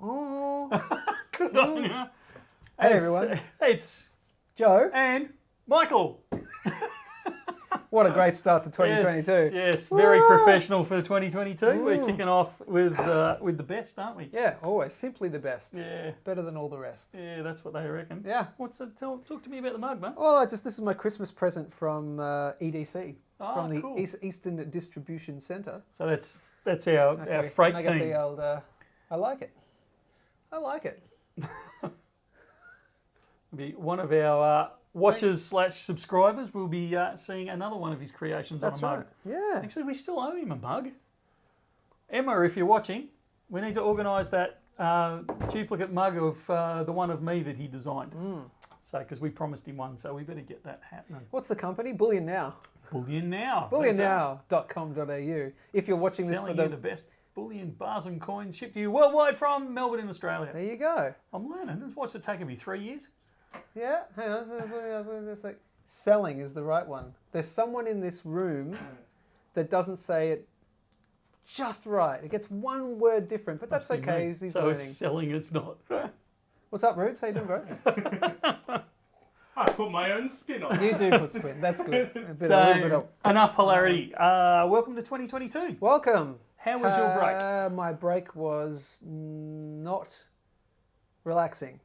Oh. Good on you. Hey, everyone. It's Joe. and Michael. What a great start to 2022. Yes, very professional for 2022. We're kicking off with the best, aren't we? Yeah, always. Simply the best. Yeah. Better than all the rest. Yeah, that's what they reckon. Yeah. Talk to me about the mug, mate. Well, this is my Christmas present from EDC, from the cool. Eastern Distribution Centre. So that's our freight Can I team. get the old, I like it. I like it. Be one of our watchers / subscribers will be seeing another one of his creations That's on a right. mug. Yeah. Actually, we still owe him a mug. Emma, if you're watching, we need to organise that duplicate mug of the one of me that he designed. So, because we promised him one, so we better get that happening. What's the company? Bullion Now. Bullion Now. Bullionnow.com.au. If you're watching this Selling for you the best bullion bars and coins shipped to you worldwide from Melbourne in Australia. There you go. I'm learning. What's it taken me? 3 years? Yeah, hang on. It's like selling is the right one. There's someone in this room that doesn't say it just right. It gets one word different, but that's okay. He's so learning. It's selling, it's not. What's up, Rubes? How you doing, bro? I put my own spin on it. You do put spin. That's good. A little bit of... Enough hilarity. Welcome to 2022. Welcome. How was your break? My break was not relaxing,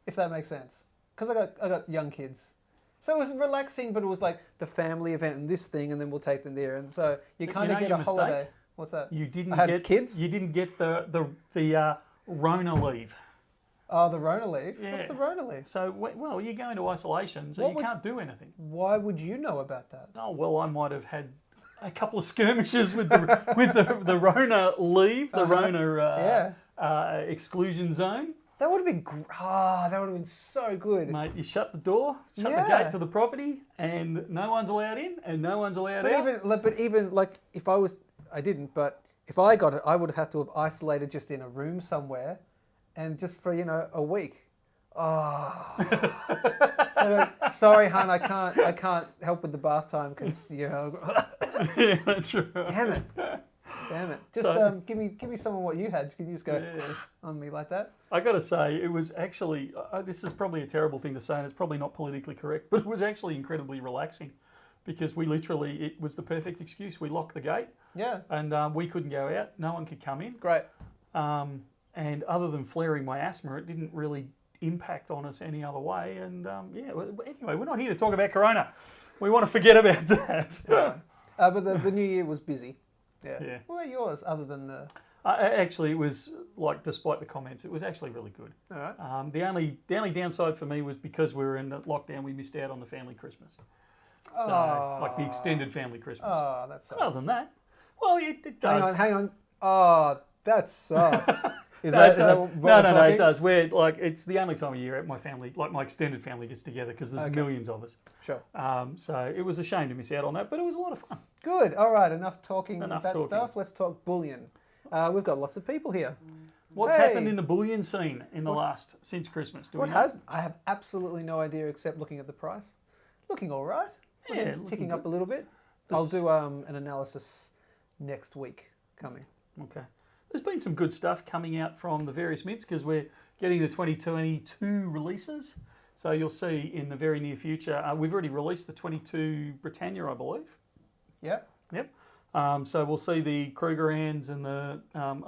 if that makes sense. Because I got young kids. So it was relaxing, but it was like the family event and this thing, and then we'll take them there. And so you kind of get a holiday. What's that? You didn't I had get kids? You didn't get the Rona leave. Oh, the Rona leave? Yeah. What's the Rona leave? So, well, you go into isolation, so you can't do anything. Why would you know about that? Oh, well, I might have had a couple of skirmishes with the Rona leave, the Rona exclusion zone. That would have been that would have been so good. Mate, you shut the door, shut the gate to the property, and no one's allowed in, and no one's allowed out. But even like if I didn't, but if I got it, I would have to have isolated just in a room somewhere, and just for a week. Oh, so sorry, hon, I can't help with the bath time because Yeah, that's right. Damn it! Just give me some of what you had. Can you just go on me like that? I got to say, it was actually. This is probably a terrible thing to say, and it's probably not politically correct, but it was actually incredibly relaxing, because it was the perfect excuse. We locked the gate. Yeah. And we couldn't go out. No one could come in. Great. And other than flaring my asthma, it didn't really impact on us any other way. And anyway, we're not here to talk about Corona. We want to forget about that. Right. But the new year was busy. Yeah. What about yours, other than the... Actually, it was, like, despite the comments, it was actually really good. All right. The only downside for me was because we were in lockdown, we missed out on the family Christmas. So, like the extended family Christmas. Oh, that sucks. Other than that, well, it does. Hang on. Oh, that sucks. Is No, that it does. It's the only time of year my family, like my extended family, gets together because there's millions of us. Sure. So it was a shame to miss out on that, but it was a lot of fun. Good. All right. Enough talking stuff. Let's talk bullion. We've got lots of people here. What's happened in the bullion scene since Christmas? I have absolutely no idea except looking at the price. Looking all right. Yeah, it's ticking up a little bit. I'll do an analysis next week coming. Okay. There's been some good stuff coming out from the various mints because we're getting the 2022 releases. So you'll see in the very near future, we've already released the 22 Britannia, I believe. Yep. So we'll see the Krugerrands and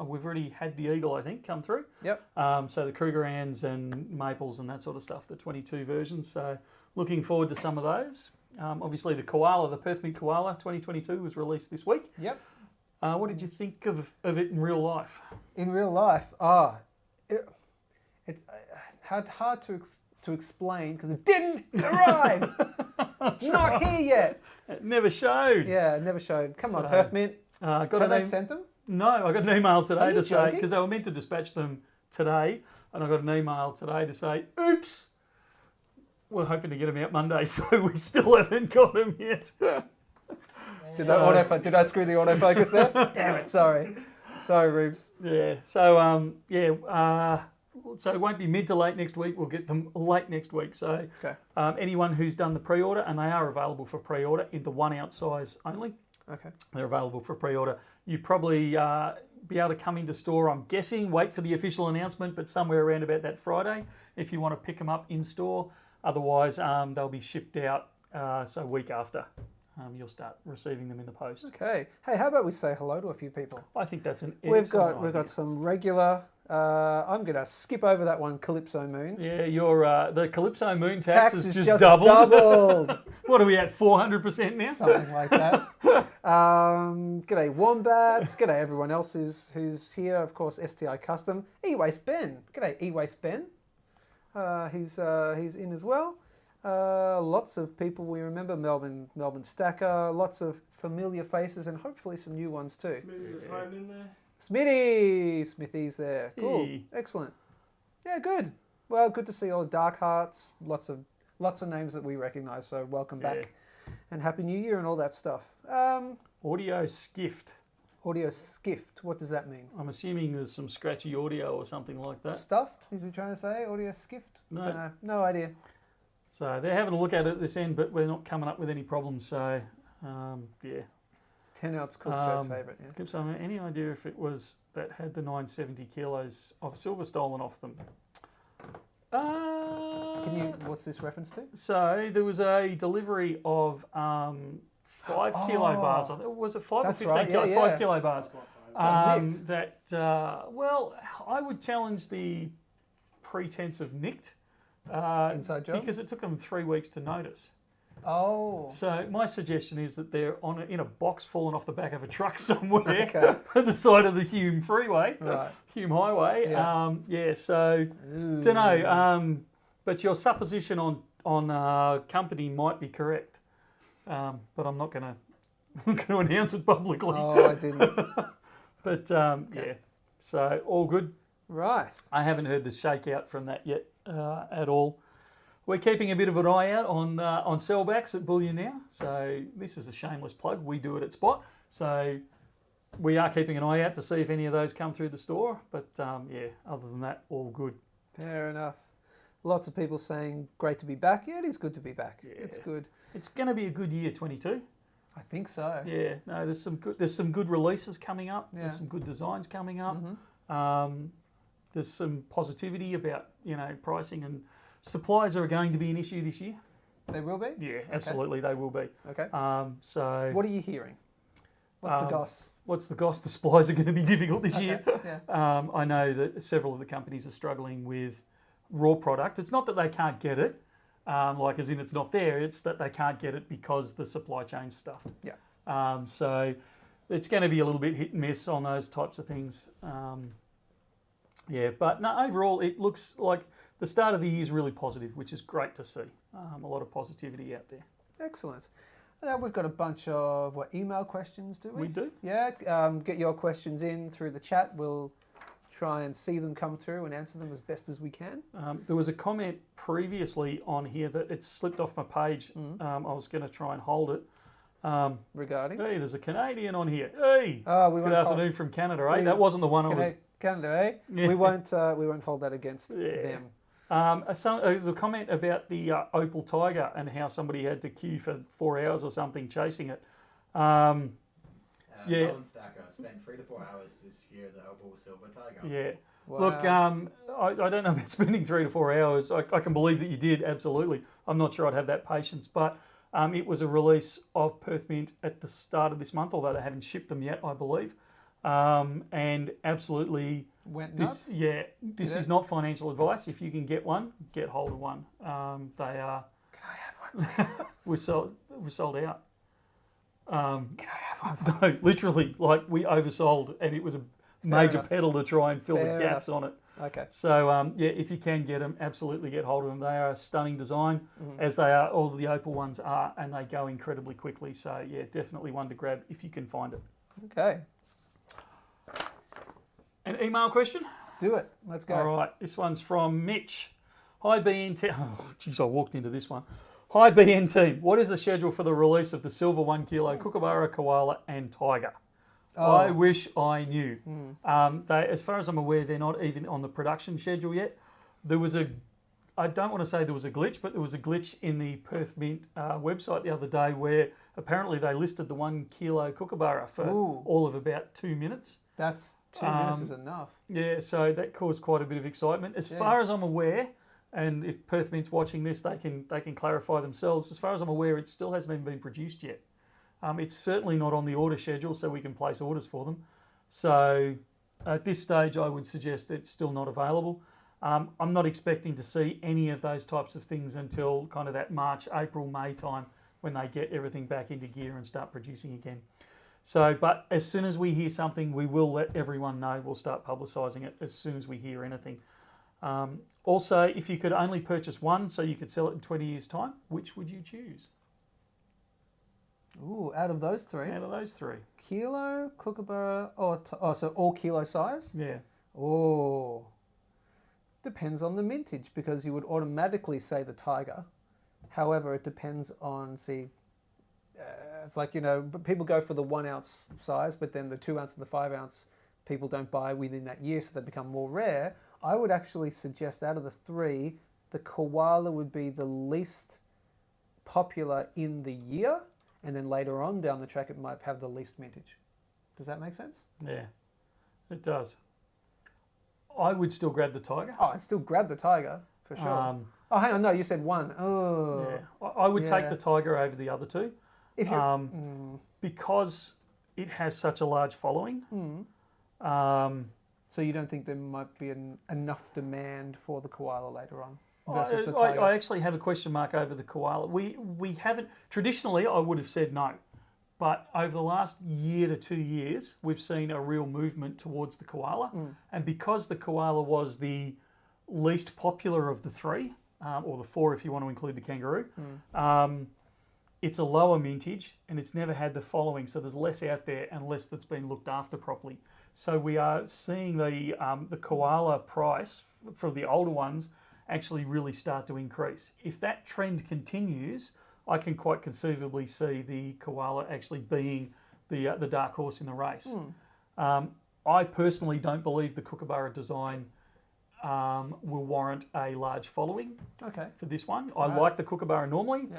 we've already had the Eagle, I think, come through. Yep. So the Krugerrands and Maples and that sort of stuff, the 22 versions. So looking forward to some of those. Obviously the koala, the Perth Mint koala 2022 was released this week. Yep. What did you think of it in real life? In real life, it's hard to explain because it didn't arrive. It's not here yet. It never showed. Yeah, it never showed. Come on, Perth Mint. Have they sent them? No, I got an email today to say, joking? because they were meant to dispatch them today, and I got an email today to say, oops, we're hoping to get them out Monday, so we still haven't got them yet. Did I screw the autofocus there? Damn it, sorry. Sorry, Rubes. Yeah, so, so it won't be mid to late next week. We'll get them late next week. So anyone who's done the pre-order, and they are available for pre-order in the 1 ounce size only. Okay. They're available for pre-order. You probably be able to come into store, I'm guessing, wait for the official announcement, but somewhere around about that Friday if you want to pick them up in store. Otherwise, they'll be shipped out, so a week after. You'll start receiving them in the post. Okay. Hey, how about we say hello to a few people? I think that's an We've excellent got idea. some regular. I'm gonna skip over that one, Calypso Moon. Yeah, your the Calypso Moon tax has is just doubled. doubled. What are we at, 400% now? Something like that. G'day Wombats. G'day everyone else who's here. Of course, STI Custom. E-Waste Ben. G'day E-Waste Ben. He's in as well. Lots of people we remember. Melbourne Stacker. Lots of familiar faces and hopefully some new ones too. Smithy was hiding in there. Smithy's there. Cool. Hey. Excellent. Yeah, good. Well, good to see all the Dark Hearts. Lots of names that we recognise. So welcome back, and Happy New Year and all that stuff. Audio skiffed. Audio skiffed. What does that mean? I'm assuming there's some scratchy audio or something like that. Stuffed? Is he trying to say audio skiffed? No. Don't know. No idea. So they're having a look at it at this end, but we're not coming up with any problems. So, yeah. 10-ounce Cook, Joe's favourite. Yeah. So, any idea if it was that had the 970 kilos of silver stolen off them? What's this reference to? So there was a delivery of 5 kilo bars. Was it 5 That's or 15 right, kilo? yeah, 5 kilo bars. nicked. Well, I would challenge the pretense of nicked. Inside job? Because it took them 3 weeks to notice. Oh. So my suggestion is that they're in a box falling off the back of a truck somewhere Okay. at the side of the Hume Freeway, Right. Hume Highway. Yeah. So don't know. But your supposition on company might be correct. But I'm not going to announce it publicly. Oh, I didn't. But yeah. So all good. Right. I haven't heard the shakeout from that yet at all. We're keeping a bit of an eye out on sellbacks at Bullion Now. So this is a shameless plug. We do it at Spot. So we are keeping an eye out to see if any of those come through the store. But yeah, other than that, all good. Fair enough. Lots of people saying great to be back. Yeah, it is good to be back. Yeah. It's good. It's going to be a good year, 22. I think so. Yeah, no, there's some good releases coming up. Yeah. There's some good designs coming up. Mm-hmm. There's some positivity about pricing, and supplies are going to be an issue this year. They will be? Yeah, absolutely, they will be. Okay. So What are you hearing? What's the goss? what's the goss? The supplies are going to be difficult this year. Yeah. I know that several of the companies are struggling with raw product. It's not that they can't get it, like as in it's not there. It's that they can't get it because the supply chain stuff. Yeah. So it's going to be a little bit hit and miss on those types of things. Yeah, but no, overall it looks like the start of the year is really positive, which is great to see. A lot of positivity out there. Excellent. We've got a bunch of email questions, do we? We do. Yeah. Get your questions in through the chat. We'll try and see them come through and answer them as best as we can. There was a comment previously on here that it slipped off my page. I was going to try and hold it. Regarding? Hey, there's a Canadian on here. Hey, We good afternoon from Canada. Eh? That wasn't the one I was. Canada, eh? Yeah. We won't hold that against them. There's a comment about the Opal Tiger and how somebody had to queue for 4 hours or something chasing it. Yeah. Melbourne Stacker spent 3 to 4 hours to secure the Opal Silver Tiger. Yeah. Wow. Look, I don't know about spending 3 to 4 hours. I can believe that you did, absolutely. I'm not sure I'd have that patience, but it was a release of Perth Mint at the start of this month, although they haven't shipped them yet, I believe. And absolutely, Went nuts? this is not financial advice. If you can get one, get hold of one. They are. Can I have one, please? We're sold out. Can I have one? No, literally, like we oversold, and it was a major enough. pedal to try and fill Fair the gaps enough. on it. Okay. So yeah, if you can get them, absolutely get hold of them. They are a stunning design, as they are all of the Opal ones are, and they go incredibly quickly. So yeah, definitely one to grab if you can find it. Okay. An email question? Do it. Let's go. All right, this one's from Mitch. Hi BN Oh, geez, I walked into this one. Hi BN team. What is the schedule for the release of the silver 1 kilo kookaburra, koala, and tiger? I wish I knew. As far as I'm aware, they're not even on the production schedule yet. There was a I don't want to say there was a glitch, but there was a glitch in the Perth Mint website the other day where apparently they listed the 1 kilo kookaburra for Ooh. all of about 2 minutes. That's 2 minutes is enough. Yeah, so that caused quite a bit of excitement. As far as I'm aware, and if Perth Mint's watching this, they can clarify themselves. As far as I'm aware, it still hasn't even been produced yet. It's certainly not on the order schedule, so we can place orders for them. So at this stage, I would suggest it's still not available. I'm not expecting to see any of those types of things until kind of that March, April, May time when they get everything back into gear and start producing again. So, but as soon as we hear something, we will let everyone know. We'll start publicising it as soon as we hear anything. Also, if you could only purchase one so you could sell it in 20 years' time, which would you choose? Ooh, out of those three. Out of those three. Kilo, kookaburra, so all kilo size? Yeah. Oh. Depends on the mintage, because you would automatically say the tiger. However, it depends on, it's like, but people go for the 1 ounce size, but then the 2 ounce and the 5 ounce people don't buy within that year, so they become more rare. I would actually suggest out of the three, the koala would be the least popular in the year, and then later on down the track it might have the least mintage. Does that make sense? Yeah, it does. I would still grab the tiger. Oh, I'd still grab the tiger, for sure. Oh, hang on, no, you said one. Oh. Yeah, I would take the tiger over the other two. If you're, because it has such a large following. So you don't think there might be enough demand for the koala later on versus the tiger? I actually have a question mark over the koala. We haven't, traditionally I would have said no, but over the last year to 2 years, we've seen a real movement towards the koala. And because the koala was the least popular of the three, or the four if you want to include the kangaroo, it's a lower mintage and it's never had the following, so there's less out there and less that's been looked after properly. So we are seeing the koala price for the older ones actually really start to increase. If that trend continues, I can quite conceivably see the koala actually being the dark horse in the race. I personally don't believe the kookaburra design will warrant a large following for this one. I like the kookaburra normally.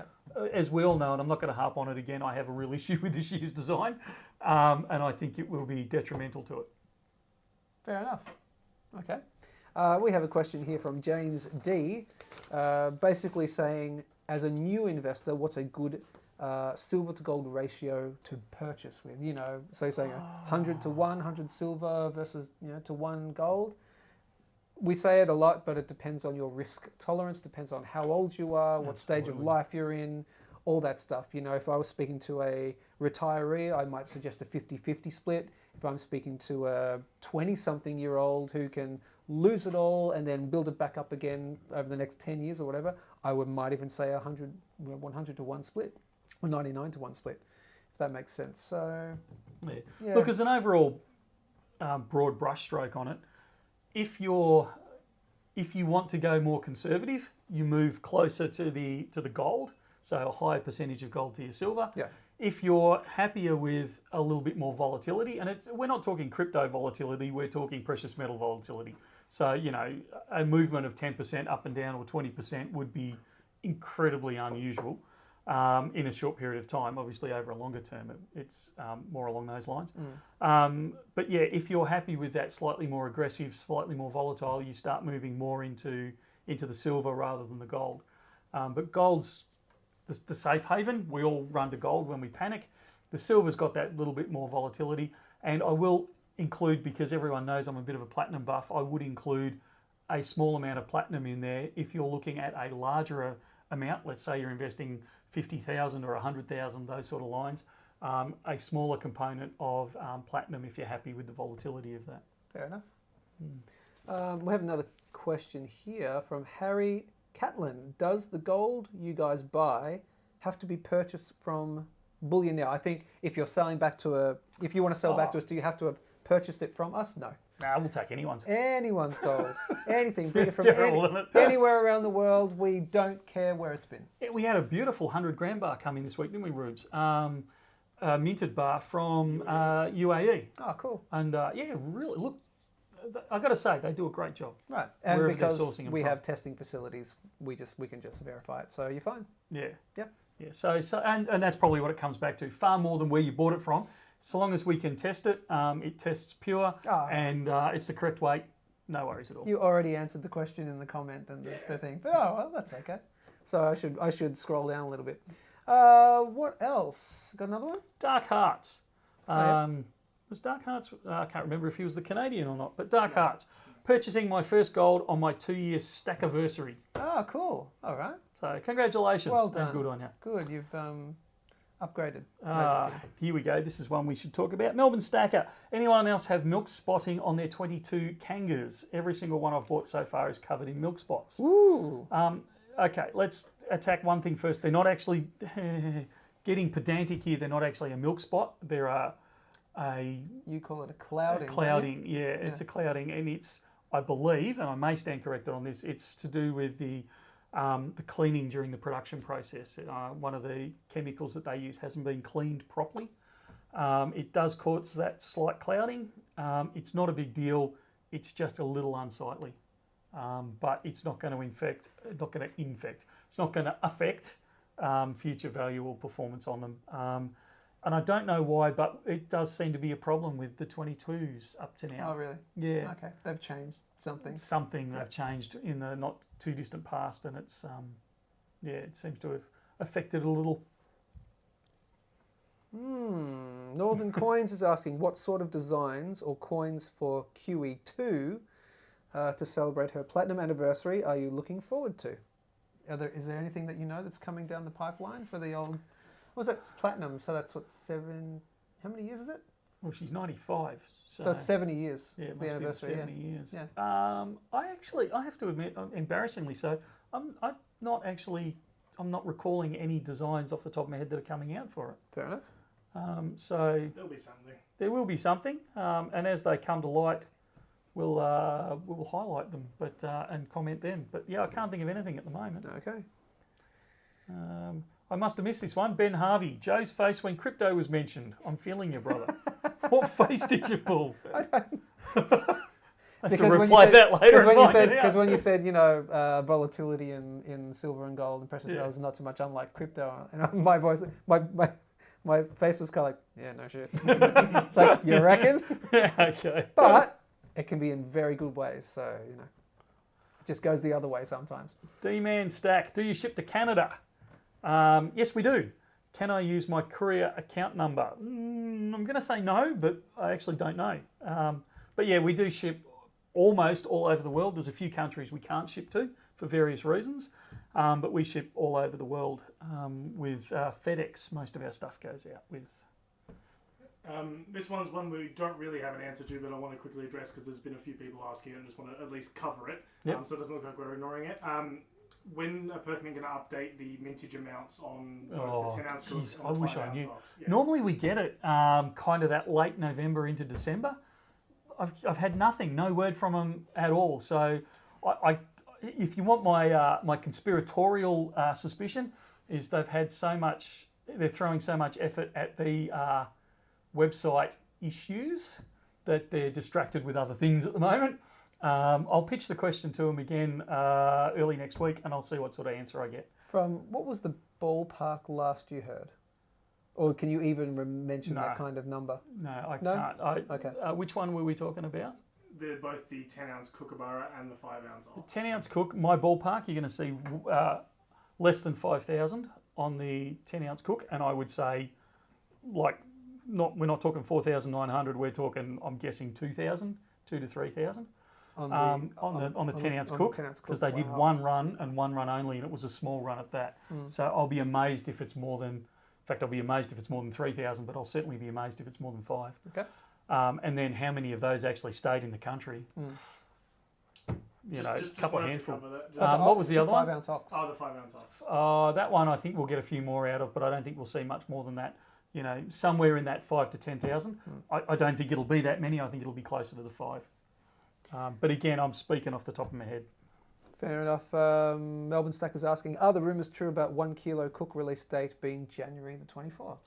As we all know, and I'm not going to harp on it again, I have a real issue with this year's design, and I think it will be detrimental to it. Fair enough. Okay. We have a question here from James D, basically saying, as a new investor, what's a good silver to gold ratio to purchase with? So you're saying 100 to 1, 100 silver versus to 1 gold. We say it a lot, but it depends on your risk tolerance, depends on how old you are, what stage of life you're in, all that stuff. If I was speaking to a retiree, I might suggest a 50-50 split. If I'm speaking to a 20-something-year-old who can lose it all and then build it back up again over the next 10 years or whatever, I might even say 100 to 1 split, or 99 to 1 split, if that makes sense. So, yeah. Look, as an overall broad brushstroke on it, if you want to go more conservative, you move closer to the gold, so a higher percentage of gold to your silver. Yeah. If you're happier with a little bit more volatility, and we're not talking crypto volatility, we're talking precious metal volatility. So, a movement of 10% up and down or 20% would be incredibly unusual in a short period of time. Obviously, over a longer term, it's more along those lines. But yeah, if you're happy with that slightly more aggressive, slightly more volatile, you start moving more into the silver rather than the gold. But gold's the safe haven. We all run to gold when we panic. The silver's got that little bit more volatility. And I will include, because everyone knows I'm a bit of a platinum buff, I would include a small amount of platinum in there if you're looking at a larger amount. Let's say you're investing 50,000 or 100,000, those sort of lines. A smaller component of platinum if you're happy with the volatility of that. Fair enough. We have another question here from Harry Catlin. Does the gold you guys buy have to be purchased from Bullion Now? I think if you're selling back if you want to sell back to us, do you have to have purchased it from us? No. Nah, we'll take anyone's. Anyone's gold. Anything. Bring it from Terrible, anywhere around the world. We don't care where it's been. Yeah, we had a beautiful 100 gram bar coming this week, didn't we, Rubes? A minted bar from UAE. Oh, cool. And yeah, really, look, I got to say, they do a great job. Right, and Wherever they're because sourcing them we from. have testing facilities, we can just verify it. So you're fine. Yeah. Yep. Yeah. So and that's probably what it comes back to. Far more than where you bought it from. So long as we can test it, it tests pure, and it's the correct weight. No worries at all. You already answered the question in the comment and the thing, but well, that's okay. So I should scroll down a little bit. What else? Got another one? Dark Hearts. yeah. Was Dark Hearts? I can't remember if he was the Canadian or not, but Dark Hearts. Purchasing my first gold on my 2-year stackiversary. Oh, cool. All right. So congratulations. Well done. And good on you. Good. You've upgraded. Here we go. This is one we should talk about. Melbourne Stacker. Anyone else have milk spotting on their 22 Kangas? Every single one I've bought so far is covered in milk spots. Ooh. Okay, let's attack one thing first. They're not actually, getting pedantic here, they're not actually a milk spot. They're You call it a clouding. clouding, yeah, it's a clouding, and it's, I believe, and I may stand corrected on this, it's to do with the cleaning during the production process. One of the chemicals that they use hasn't been cleaned properly. It does cause that slight clouding. It's not a big deal. It's just a little unsightly, but it's not going to It's not going to affect future value or performance on them. And I don't know why, but it does seem to be a problem with the 22s up to now. Oh, really? Yeah. Okay, they've changed something. Something they've changed in the not too distant past, and it's it seems to have affected a little. Northern Coins is asking what sort of designs or coins for QE2 to celebrate her platinum anniversary are you looking forward to? Is there anything that you know that's coming down the pipeline for the old? What's that? Platinum. So that's what, 7? How many years is it? Well, she's 95, So it's 70 years. yeah, it the must anniversary. be 70 years. Yeah. I have to admit, embarrassingly so, I'm not recalling any designs off the top of my head that are coming out for it. Fair enough. So There'll be something. there will be something, and as they come to light, we'll highlight them, and comment then. But yeah, I can't think of anything at the moment. Okay. I must have missed this one. Ben Harvey, Joe's face when crypto was mentioned. I'm feeling you, brother. What face did you pull? I don't. I have to replay that later and find it out. Because when you said, volatility in silver and gold and precious metals is not too much unlike crypto, and my face was kind of like, yeah, no shit. It's like, you reckon? Yeah, okay. But it can be in very good ways, so, it just goes the other way sometimes. D-Man Stack, do you ship to Canada? Yes, we do. Can I use my courier account number? I'm going to say no, but I actually don't know. But yeah, we do ship almost all over the world. There's a few countries we can't ship to for various reasons, but we ship all over the world with FedEx. Most of our stuff goes out with. This one's one we don't really have an answer to, but I want to quickly address because there's been a few people asking and just want to at least cover it, so it doesn't look like we're ignoring it. When are Perth Mint going to update the mintage amounts on both the 10 ounce geez, and I the wish 5 I ounce knew. ox? Yeah. Normally we get it kind of that late November into December. I've had nothing, no word from them at all. So if you want my conspiratorial suspicion, is they've had they're throwing so much effort at the website issues that they're distracted with other things at the moment. I'll pitch the question to them again early next week, and I'll see what sort of answer I get. What was the ballpark last you heard? Or can you even mention that kind of number? No, I can't. Okay. Which one were we talking about? They're both the 10 ounce kookaburra and the 5 ounce ox. 10 ounce cook, my ballpark, you're going to see less than 5,000 on the 10 ounce cook, and I would say, we're not talking 4,900. We're talking, I'm guessing 2,000, 2 to 3,000 on the 10 ounce cook, because they did one run and one run only, and it was a small run at that. So I'll be amazed if it's more than. In fact, I'll be amazed if it's more than 3,000, but I'll certainly be amazed if it's more than 5. Okay. And then how many of those actually stayed in the country? A couple of handful. What was the other one? 5 ounce ox. Oh, the 5 ounce ox. That one I think we'll get a few more out of, but I don't think we'll see much more than that. Somewhere in that 5 to 10,000. I don't think it'll be that many. I think it'll be closer to the 5. But again, I'm speaking off the top of my head. Fair enough. Melbourne Stacker's asking, are the rumours true about 1 kilo cook release date being January the 24th?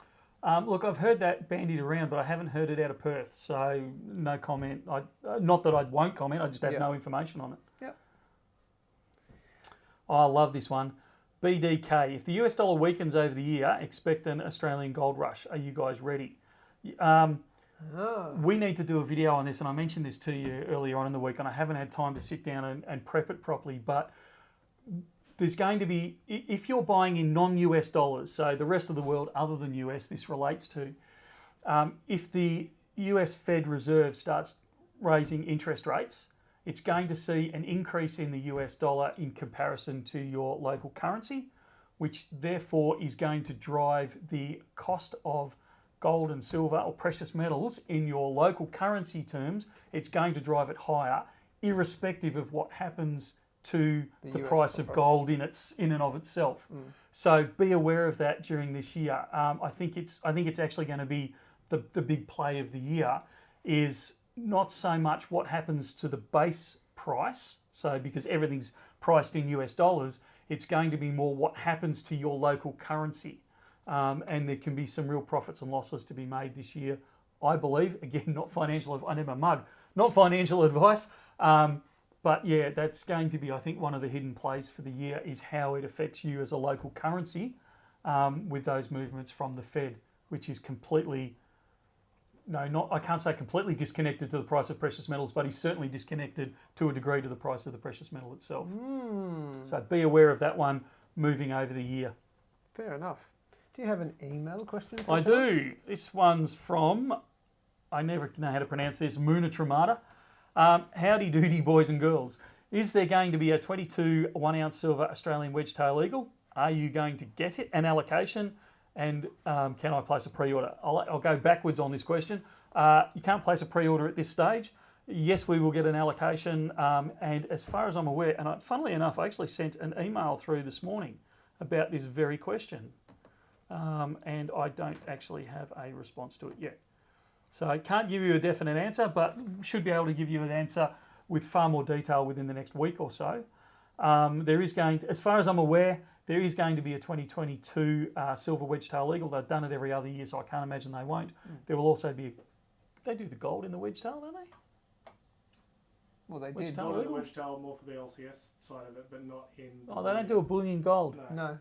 Look, I've heard that bandied around, but I haven't heard it out of Perth, so no comment. Not that I won't comment, I just have no information on it. Yep. Oh, I love this one. BDK, if the US dollar weakens over the year, expect an Australian gold rush. Are you guys ready? We need to do a video on this, and I mentioned this to you earlier on in the week, and I haven't had time to sit down and prep it properly, but there's going to be, if you're buying in non-US dollars, so the rest of the world other than US this relates to, if the US Fed Reserve starts raising interest rates, it's going to see an increase in the US dollar in comparison to your local currency, which therefore is going to drive the cost of gold and silver or precious metals in your local currency terms. It's going to drive it higher, irrespective of what happens to the price of gold in and of itself. So be aware of that during this year. I think it's actually going to be the big play of the year is not so much what happens to the base price. So because everything's priced in US dollars, it's going to be more what happens to your local currency. And there can be some real profits and losses to be made this year, I believe. Again, not financial. I need my mug. Not financial advice. But yeah, that's going to be, I think, one of the hidden plays for the year is how it affects you as a local currency with those movements from the Fed, which is completely, I can't say completely disconnected to the price of precious metals, but he's certainly disconnected to a degree to the price of the precious metal itself. So be aware of that one moving over the year. Fair enough. Do you have an email question? I do. This one's from, I never know how to pronounce this, Muna Tramata. Howdy doody, boys and girls. Is there going to be a 22 1 ounce silver Australian Wedgetail Eagle? Are you going to get it, an allocation? And can I place a pre-order? I'll go backwards on this question. You can't place a pre-order at this stage. Yes, we will get an allocation. And as far as I'm aware, and funnily enough, I actually sent an email through this morning about this very question. And I don't actually have a response to it yet. So I can't give you a definite answer, but should be able to give you an answer with far more detail within the next week or so. There is going to, as far as I'm aware, there is going to be a 2022 silver Wedgetail Eagle. They've done it every other year, so I can't imagine they won't. There will also be, they do the gold in the Wedgetail, don't they? Well, they Wedgetail did. More the Wedgetail, more for the LCS side of it, but not in... Oh, they don't do a bullion gold? No.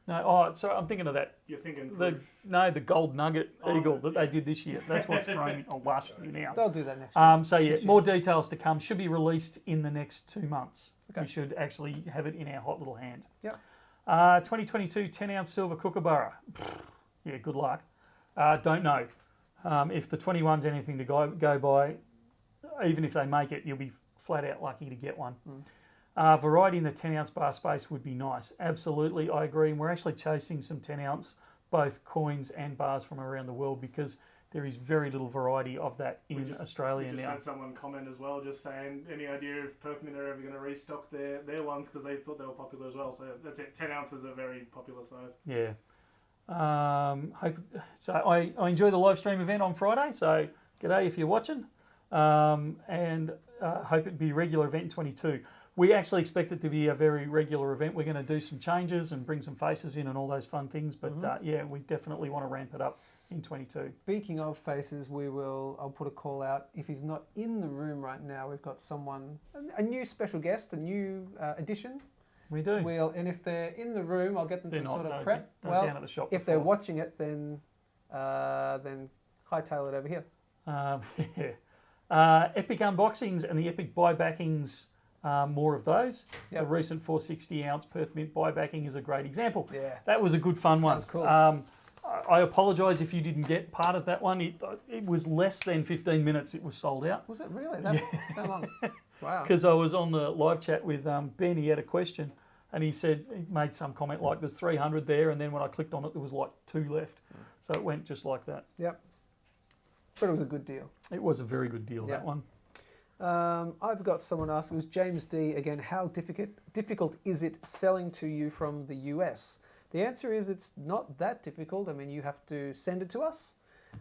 No, oh, sorry, I'm thinking of that. You're thinking... the gold nugget eagle that they did this year. That's what's thrown me last year now. They'll do that next year. So yeah, more details to come. Should be released in the next 2 months. Okay. We should actually have it in our hot little hand. Yep. 2022 10 ounce silver kookaburra. Yeah, good luck. Don't know. If the 21's anything to go by, even if they make it, you'll be flat out lucky to get one. Variety in the 10 ounce bar space would be nice. Absolutely, I agree. And we're actually chasing some 10 ounce, both coins and bars from around the world because there is very little variety of that in Australia now. We just had someone comment as well, just saying, any idea if Perth Mint are ever going to restock their ones because they thought they were popular as well. So that's it. 10 ounces are a very popular size. Yeah. So I enjoy the live stream event on Friday. So g'day if you're watching. And hope it'd be a regular event in 22. We actually expect it to be a very regular event. We're going to do some changes and bring some faces in and all those fun things. But yeah, we definitely want to ramp it up in 22. Speaking of faces, I'll put a call out. If he's not in the room right now, we've got someone, a new special guest, a new addition. We do. And if they're in the room, I'll get them to sort of prep. Well, down at the shop if they're watching it, then hightail it over here. Epic unboxings and the epic buybackings. More of those. Yep. The recent 460 ounce Perth Mint buybacking is a great example. Yeah. That was a good fun one. That was cool. I apologise if you didn't get part of that one. It was less than 15 minutes it was sold out. Was it really? That long? Wow. Because I was on the live chat with Ben, he had a question and he made some comment like there's 300 there and then when I clicked on it there was like 2 left. So it went just like that. Yep. But it was a good deal. It was a very good deal, that one. I've got someone asked, it was James D again, how difficult is it selling to you from the US? The answer is it's not that difficult. I mean, you have to send it to us.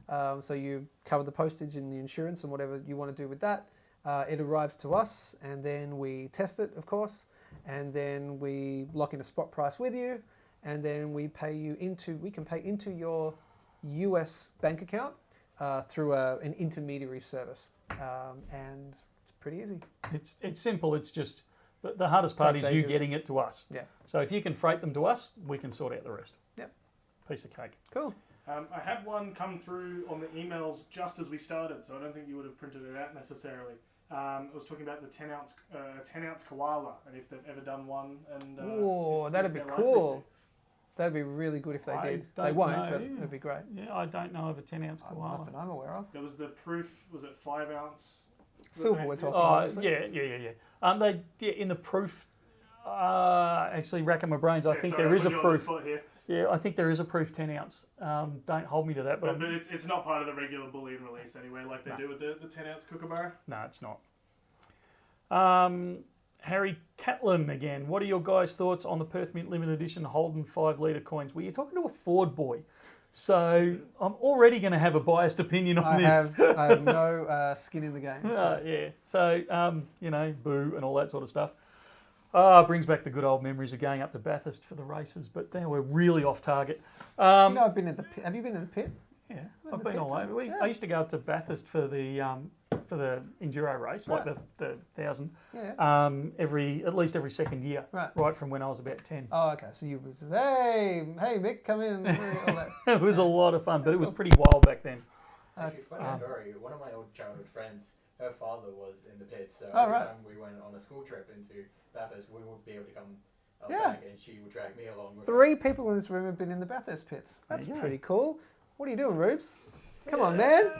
So you cover the postage and the insurance and whatever you want to do with that. It arrives to us and then we test it, of course. And then we lock in a spot price with you. And then we can pay into your US bank account through an intermediary service, and it's pretty easy. It's simple. It's just the hardest part is you ages. getting it to us. Yeah. So if you can freight them to us, we can sort out the rest. Yep. Piece of cake. Cool. I had one come through on the emails just as we started, so I don't think you would have printed it out necessarily. I was talking about the 10-ounce koala, and if they've ever done one. And that'd be cool. That'd be really good if they did. They won't, but it'd be great. Yeah, I don't know of a 10-ounce koala. Not that I'm aware of. There was the proof. Was it 5-ounce? Silver we're talking about. Yeah. In the proof, actually racking my brains. I think there is a proof. Yeah, I think there is a proof 10-ounce. Don't hold me to that, but it's not part of the regular Bullion release anyway, like they do with the 10-ounce kookaburra. No, it's not. Harry Catlin again. What are your guys' thoughts on the Perth Mint limited edition Holden 5-litre coins? Well, you're talking to a Ford boy, so I'm already going to have a biased opinion on this. I have no skin in the game. So. Yeah. So boo and all that sort of stuff. Brings back the good old memories of going up to Bathurst for the races, but now we're really off target. I've been in the pit. Have you been in the pit? Yeah, I've been all over. I used to go up to Bathurst for the enduro race, like the 1,000. Yeah. At least every second year, right from when I was about 10. Oh, okay. So you were, hey Mick, come in. All that. It was a lot of fun, but it was pretty wild back then. Actually, funny story. One of my old childhood friends, her father was in the pits, so Oh, every right. time we went on a school trip into Bathurst, we would be able to come up Yeah. back, and she would drag me along with her. 3 people in this room have been in the Bathurst pits. That's pretty cool. What are you doing, Rubes? Come on, man.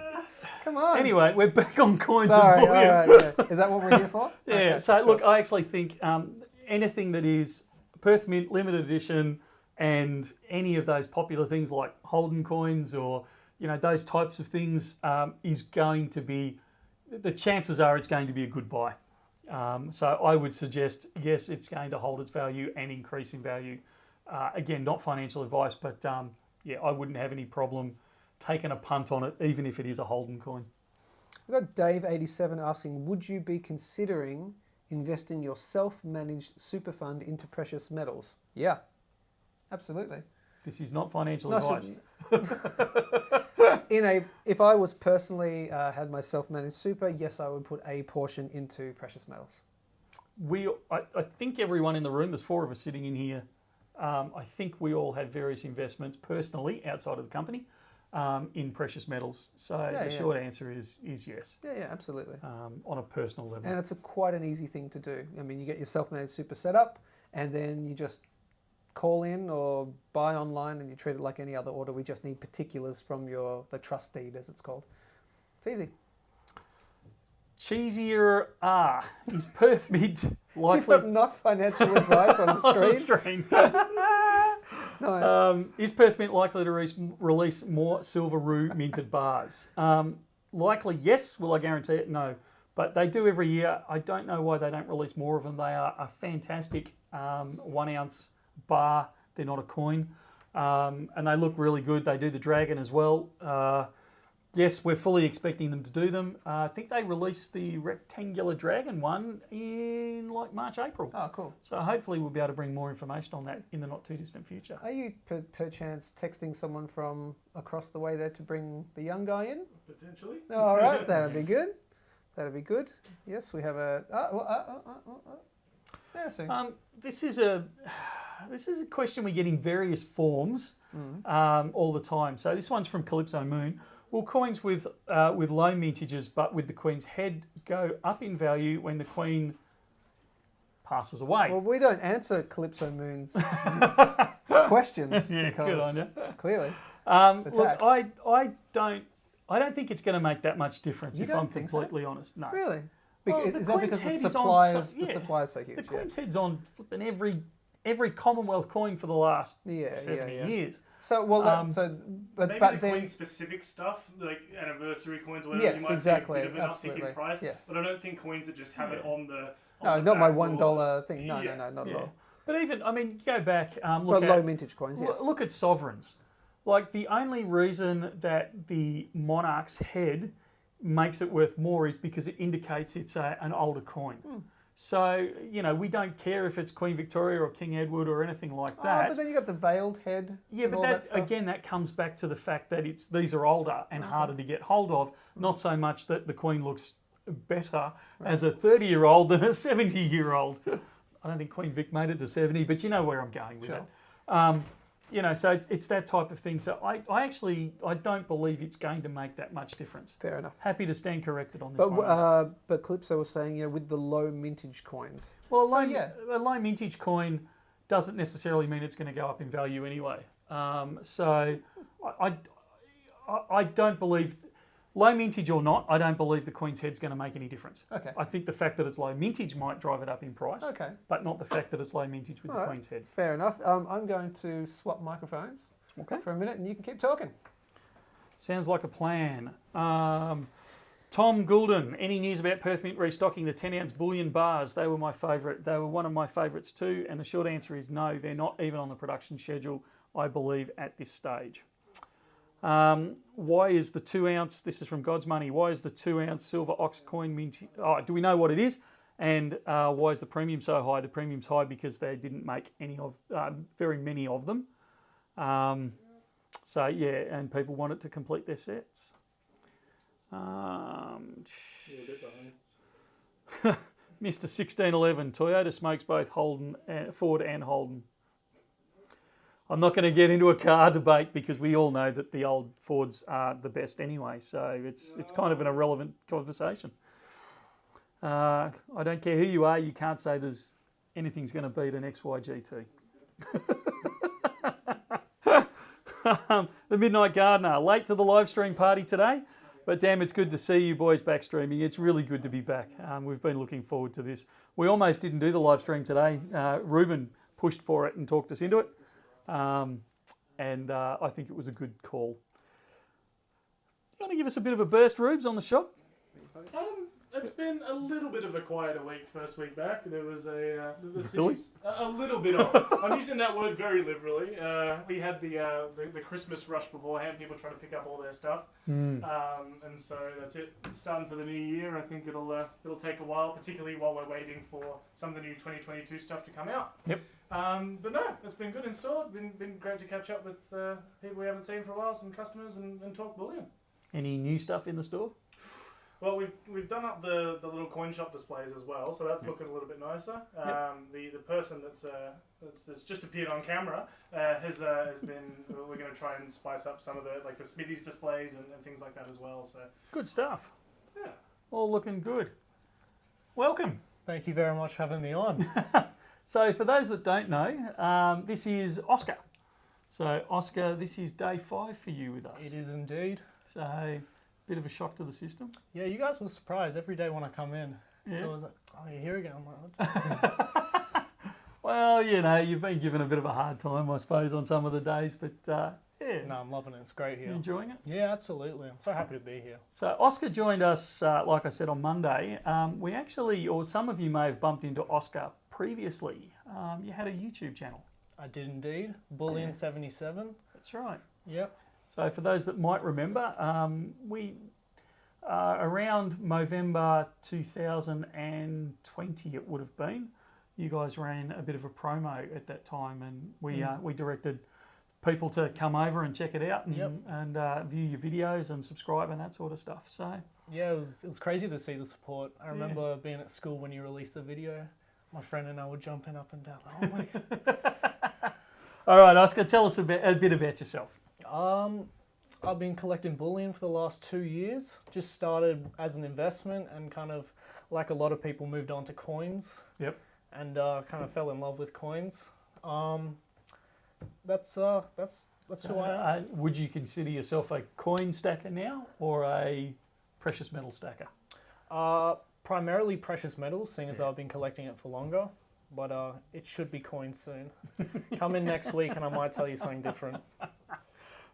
Come on. Anyway, we're back on coins Sorry, and bullion. all right, yeah. Is that what we're here for? Yeah, Okay, so sure. look, I actually think anything that is Perth Mint limited edition and any of those popular things like Holden coins or those types of things is going to be, the chances are it's going to be a good buy. So I would suggest, yes, it's going to hold its value and increase in value. Again, not financial advice, but I wouldn't have any problem taking a punt on it, even if it is a Holden coin. We've got Dave87 asking, would you be considering investing your self-managed super fund into precious metals? Yeah, absolutely. This is not financial advice. If I was personally had my self-managed super, yes, I would put a portion into precious metals. I think everyone in the room, there's 4 of us sitting in here, I think we all have various investments personally outside of the company in precious metals. So the short answer is yes. Yeah, absolutely. On a personal level. And it's quite an easy thing to do. I mean, you get your self-managed super set up, and then you just call in or buy online, and you treat it like any other order. We just need particulars from the trust deed, as it's called. It's easy. Cheesier is Perth Mint likely? You put not financial advice on the screen. Nice. Is Perth Mint likely to release more Silveroo minted bars? Likely, yes. Will I guarantee it? No. But they do every year. I don't know why they don't release more of them. They are a fantastic 1-ounce bar. They're not a coin. And they look really good. They do the dragon as well. Yes, we're fully expecting them to do them. I think they released the rectangular dragon one in like March, April. Oh, cool. So hopefully we'll be able to bring more information on that in the not too distant future. Are you perchance texting someone from across the way there to bring the young guy in? Potentially. Oh, all right, that'd be good. That'd be good. Yes, we have a. Yeah, so. This is a question we get in various forms all the time. So this one's from Calypso Moon. Will coins with low mintages but with the Queen's head go up in value when the Queen passes away? Well, we don't answer Calypso Moon's questions Yeah, because good on you. clearly. Look, I don't think it's going to make that much difference. You if don't I'm think so? completely honest. No. Really? Well, Is that because Queen's the head is on supply is so huge? The Queen's head's on flipping every Commonwealth coin for the last 70 years. So Maybe the then coin-specific stuff, like anniversary coins, or whatever, Yes, you might exactly, see a bit of an uptick absolutely. in price. Yes. But I don't think coins that just have it on the not my back $1 thing. No, Yeah. not at all. But even, I mean, go back, For look low at mintage coins, yes. look at sovereigns. Like the only reason that the monarch's head makes it worth more is because it indicates it's an older coin. So, you know, we don't care if it's Queen Victoria or King Edward or anything like that. But then you got the veiled head. Yeah, and but all that stuff. again, that comes back to the fact that these are older and harder to get hold of. Not so much that the Queen looks better as a 30-year-old than a 70-year-old. I don't think Queen Vic made it to 70, but you know where I'm going with it. You know, so it's that type of thing. So I don't believe it's going to make that much difference. Fair enough. Happy to stand corrected on this one. But Calypso was saying, with the low mintage coins. Well, a low mintage coin doesn't necessarily mean it's going to go up in value anyway. So I don't believe, low mintage or not, I don't believe the Queen's head's going to make any difference. Okay. I think the fact that it's low mintage might drive it up in price. Okay. But not the fact that it's low mintage with the Queen's head. Fair enough. I'm going to swap microphones for a minute, and you can keep talking. Sounds like a plan. Tom Goulden, any news about Perth Mint restocking the 10-ounce bullion bars? They were my favourite. They were one of my favourites too. And the short answer is no, they're not even on the production schedule, I believe, at this stage. Why is the 2-ounce, this is from God's Money, why is the 2-ounce silver ox coin mint? Oh, do we know what it is? And why is the premium so high? The premium's high because they didn't make very many of them. So yeah, and people want it to complete their sets. Mr. 1611, Toyota smokes both Ford and Holden. I'm not going to get into a car debate because we all know that the old Fords are the best anyway. So it's kind of an irrelevant conversation. I don't care who you are. You can't say there's anything's going to beat an XYGT. The Midnight Gardener, late to the live stream party today, but damn, it's good to see you boys back streaming. It's really good to be back. We've been looking forward to this. We almost didn't do the live stream today. Ruben pushed for it and talked us into it. And I think it was a good call. You want to give us a bit of a burst, Rubes, on the shop? It's been a little bit of a quieter week, first week back. There was a little bit of. I'm using that word very liberally. We had the Christmas rush beforehand, people trying to pick up all their stuff. And so that's it. Starting for the new year, I think it'll take a while, particularly while we're waiting for some of the new 2022 stuff to come out. Yep. But no, it's been good in store. Been great to catch up with people we haven't seen for a while, some customers, and talk bullion. Any new stuff in the store? Well, we've done up the little coin shop displays as well, so that's looking a little bit nicer. The person that's just appeared on camera has been. We're going to try and spice up some of the Smithies displays and things like that as well. So good stuff. Yeah, all looking good. Welcome. Thank you very much for having me on. So for those that don't know, this is Oscar. So Oscar, this is day 5 for you with us. It is indeed. So. Bit of a shock to the system. Yeah, you guys were surprised every day when I come in. Yeah. So I was like, oh, you're here again. I'm like, what? Well, you've been given a bit of a hard time, I suppose, on some of the days, but yeah. No, I'm loving it. It's great here. You enjoying it? Yeah, absolutely. I'm so happy to be here. So Oscar joined us, like I said, on Monday. We actually, or some of you may have bumped into Oscar previously. You had a YouTube channel. I did indeed. Bullion 77. That's right. Yep. So for those that might remember, we around November 2020 it would have been, you guys ran a bit of a promo at that time, and we directed people to come over and check it out and view your videos and subscribe and that sort of stuff. So yeah, it was crazy to see the support. I remember being at school when you released the video. My friend and I were jumping up and down. Oh my God. All right, Oscar, tell us a bit about yourself. I've been collecting bullion for the last 2 years. Just started as an investment and kind of, like a lot of people, moved on to coins. Yep. And kind of fell in love with coins. That's who I am. Would you consider yourself a coin stacker now or a precious metal stacker? Primarily precious metals, seeing as I've been collecting it for longer. But it should be coins soon. Come in next week and I might tell you something different.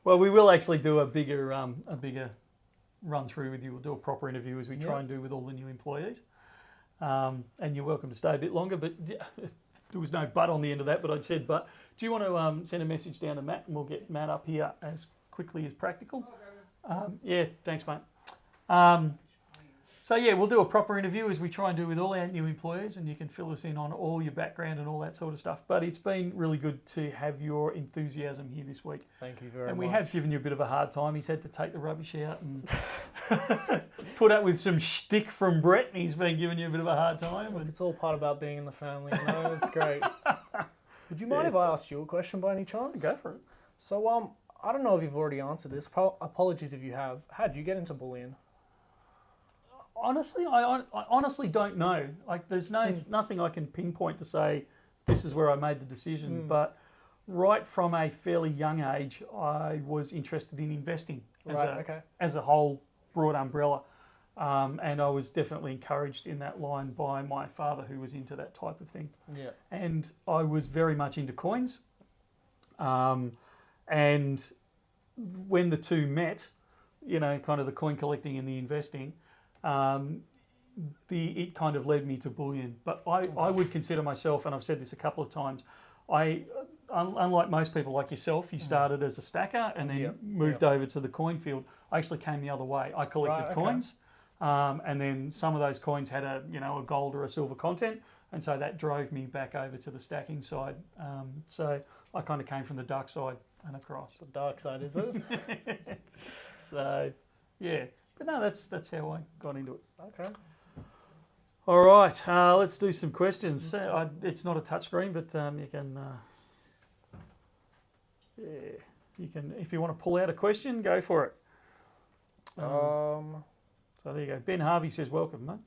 Well, we will actually do a bigger run through with you. We'll do a proper interview as we try and do with all the new employees. And you're welcome to stay a bit longer, but there was no but on the end of that, but I said, but do you want to send a message down to Matt, and we'll get Matt up here as quickly as practical? Yeah, thanks, mate. So yeah, we'll do a proper interview as we try and do with all our new employees, and you can fill us in on all your background and all that sort of stuff. But it's been really good to have your enthusiasm here this week. Thank you very much. And we have given you a bit of a hard time. He's had to take the rubbish out and put up with some shtick from Brett, and he's been giving you a bit of a hard time. Look, it's all part about being in the family, you know. It's great. Would you mind if I asked you a question by any chance? Go for it. So, I don't know if you've already answered this. Apologies if you have. How did you get into bullion? Honestly, I honestly don't know. Like, there's nothing I can pinpoint to say this is where I made the decision. But right from a fairly young age, I was interested in investing as a whole broad umbrella. And I was definitely encouraged in that line by my father, who was into that type of thing. Yeah. And I was very much into coins. And when the two met, you know, kind of the coin collecting and the investing, it kind of led me to bullion. But I would consider myself, and I've said this a couple of times, unlike most people like yourself, you started as a stacker and then moved over to the coin field. I actually came the other way. I collected coins, and then some of those coins had a gold or a silver content, and so that drove me back over to the stacking side. So I kind of came from the dark side and across. The dark side, is it? So yeah. But no, that's how I got into it. Okay. All right, let's do some questions. It's not a touchscreen, but you can if you want to pull out a question, go for it. So there you go. Ben Harvey says, "Welcome, mate."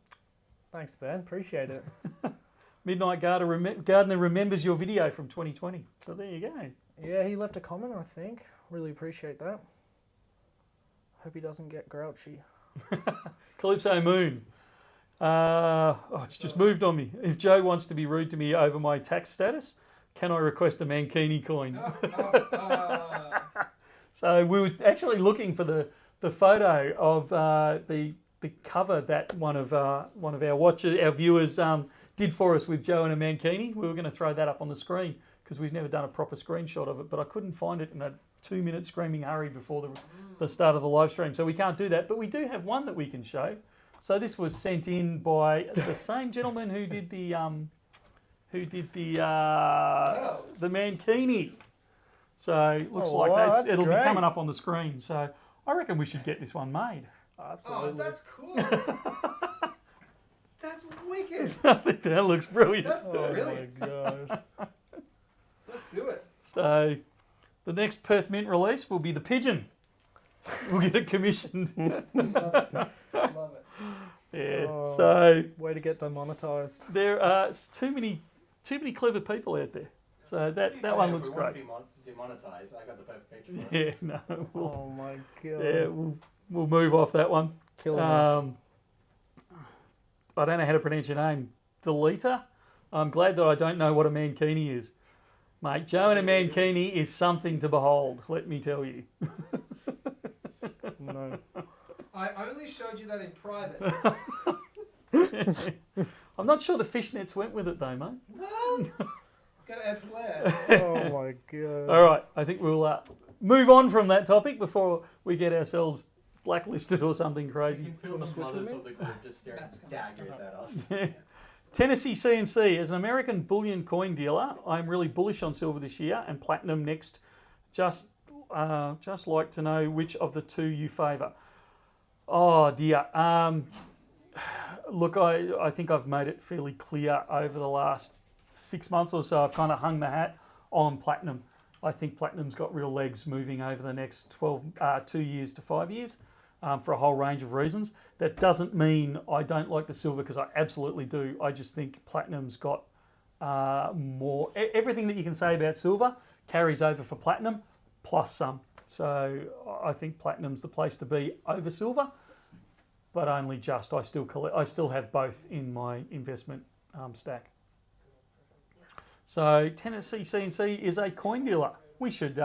Thanks, Ben. Appreciate it. Midnight Gardener remembers your video from 2020. So there you go. Yeah, he left a comment, I think. Really appreciate that. Hope he doesn't get grouchy. Calypso Moon. It's just moved on me. If Joe wants to be rude to me over my tax status, can I request a Mankini coin? So we were actually looking for the photo of the cover that one of our viewers did for us with Joe and a Mankini. We were going to throw that up on the screen because we've never done a proper screenshot of it, but I couldn't find it in a 2-minute screaming hurry before the start of the live stream, so we can't do that. But we do have one that we can show. So this was sent in by the same gentleman who did the Mankini. So it looks it'll be coming up on the screen. So I reckon we should get this one made. Absolutely. Oh, that's cool. That's wicked. I think that looks brilliant. That's Oh brilliant. my god. Let's do it. So the next Perth Mint release will be the pigeon. We'll get it commissioned. Love it. Yeah. Oh. So Way to get demonetized. there are too many clever people out there. So that one looks if we want great. to be demonetized, I got the perfect picture for it. Yeah. No. Oh my god. Yeah. We'll move off that one. Killing us. I don't know how to pronounce your name. Deleta. I'm glad that I don't know what a Mankini is. Mate, Joe and a Mankini is something to behold, let me tell you. No. I only showed you that in private. I'm not sure the fishnets went with it though, mate. Well, gotta add flair. Oh my god. All right, I think we'll move on from that topic before we get ourselves blacklisted or something You crazy. can feel the mothers of the group just staring daggers at us. Tennessee CNC, as an American bullion coin dealer, I'm really bullish on silver this year and platinum next. Just like to know which of the two you favour. Oh dear. Look, I think I've made it fairly clear over the last 6 months or so. I've kind of hung the hat on platinum. I think platinum's got real legs moving over the next 2 years to 5 years. For a whole range of reasons. That doesn't mean I don't like the silver, because I absolutely do. I just think platinum's got more. Everything that you can say about silver carries over for platinum, plus some. So I think platinum's the place to be over silver, but only just. I still have both in my investment stack. So Tennessee CNC is a coin dealer. We should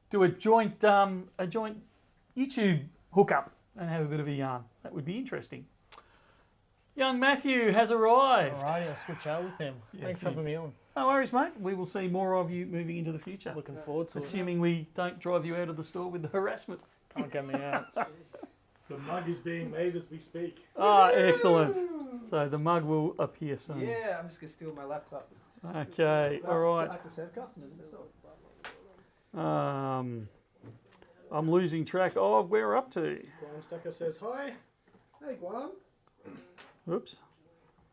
do a joint YouTube hook up and have a bit of a yarn. That would be interesting. Young Matthew has arrived. Alrighty, I'll switch out with him. Yeah, Thanks for having me on. No worries, mate. We will see more of you moving into the future. Looking forward to it. Assuming we don't drive you out of the store with the harassment. Can't get me out. The mug is being made as we speak. Ah, excellent. So the mug will appear soon. Yeah, I'm just going to steal my laptop. Okay, all right. I have to serve customers and stuff. I'm losing track of where we're up to. Guam Stacker says hi. Hey, Guam. Oops.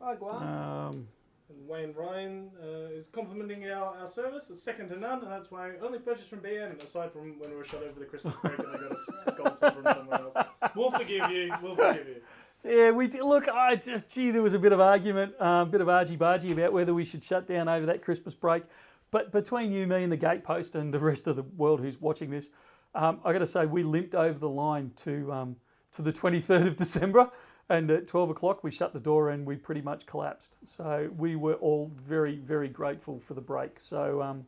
Hi, Guam. And Wayne Ryan is complimenting our service. It's second to none, and that's why I only purchased from BN, aside from when we were shot over the Christmas break and I got a gold silver from somewhere else. We'll forgive you. We'll forgive you. Yeah, we did. Look, there was a bit of argument, bit of argy-bargy about whether we should shut down over that Christmas break. But between you, me and the gatepost and the rest of the world who's watching this, I got to say we limped over the line to the 23rd of December. And at 12 o'clock, we shut the door and we pretty much collapsed. So we were all very, very grateful for the break. So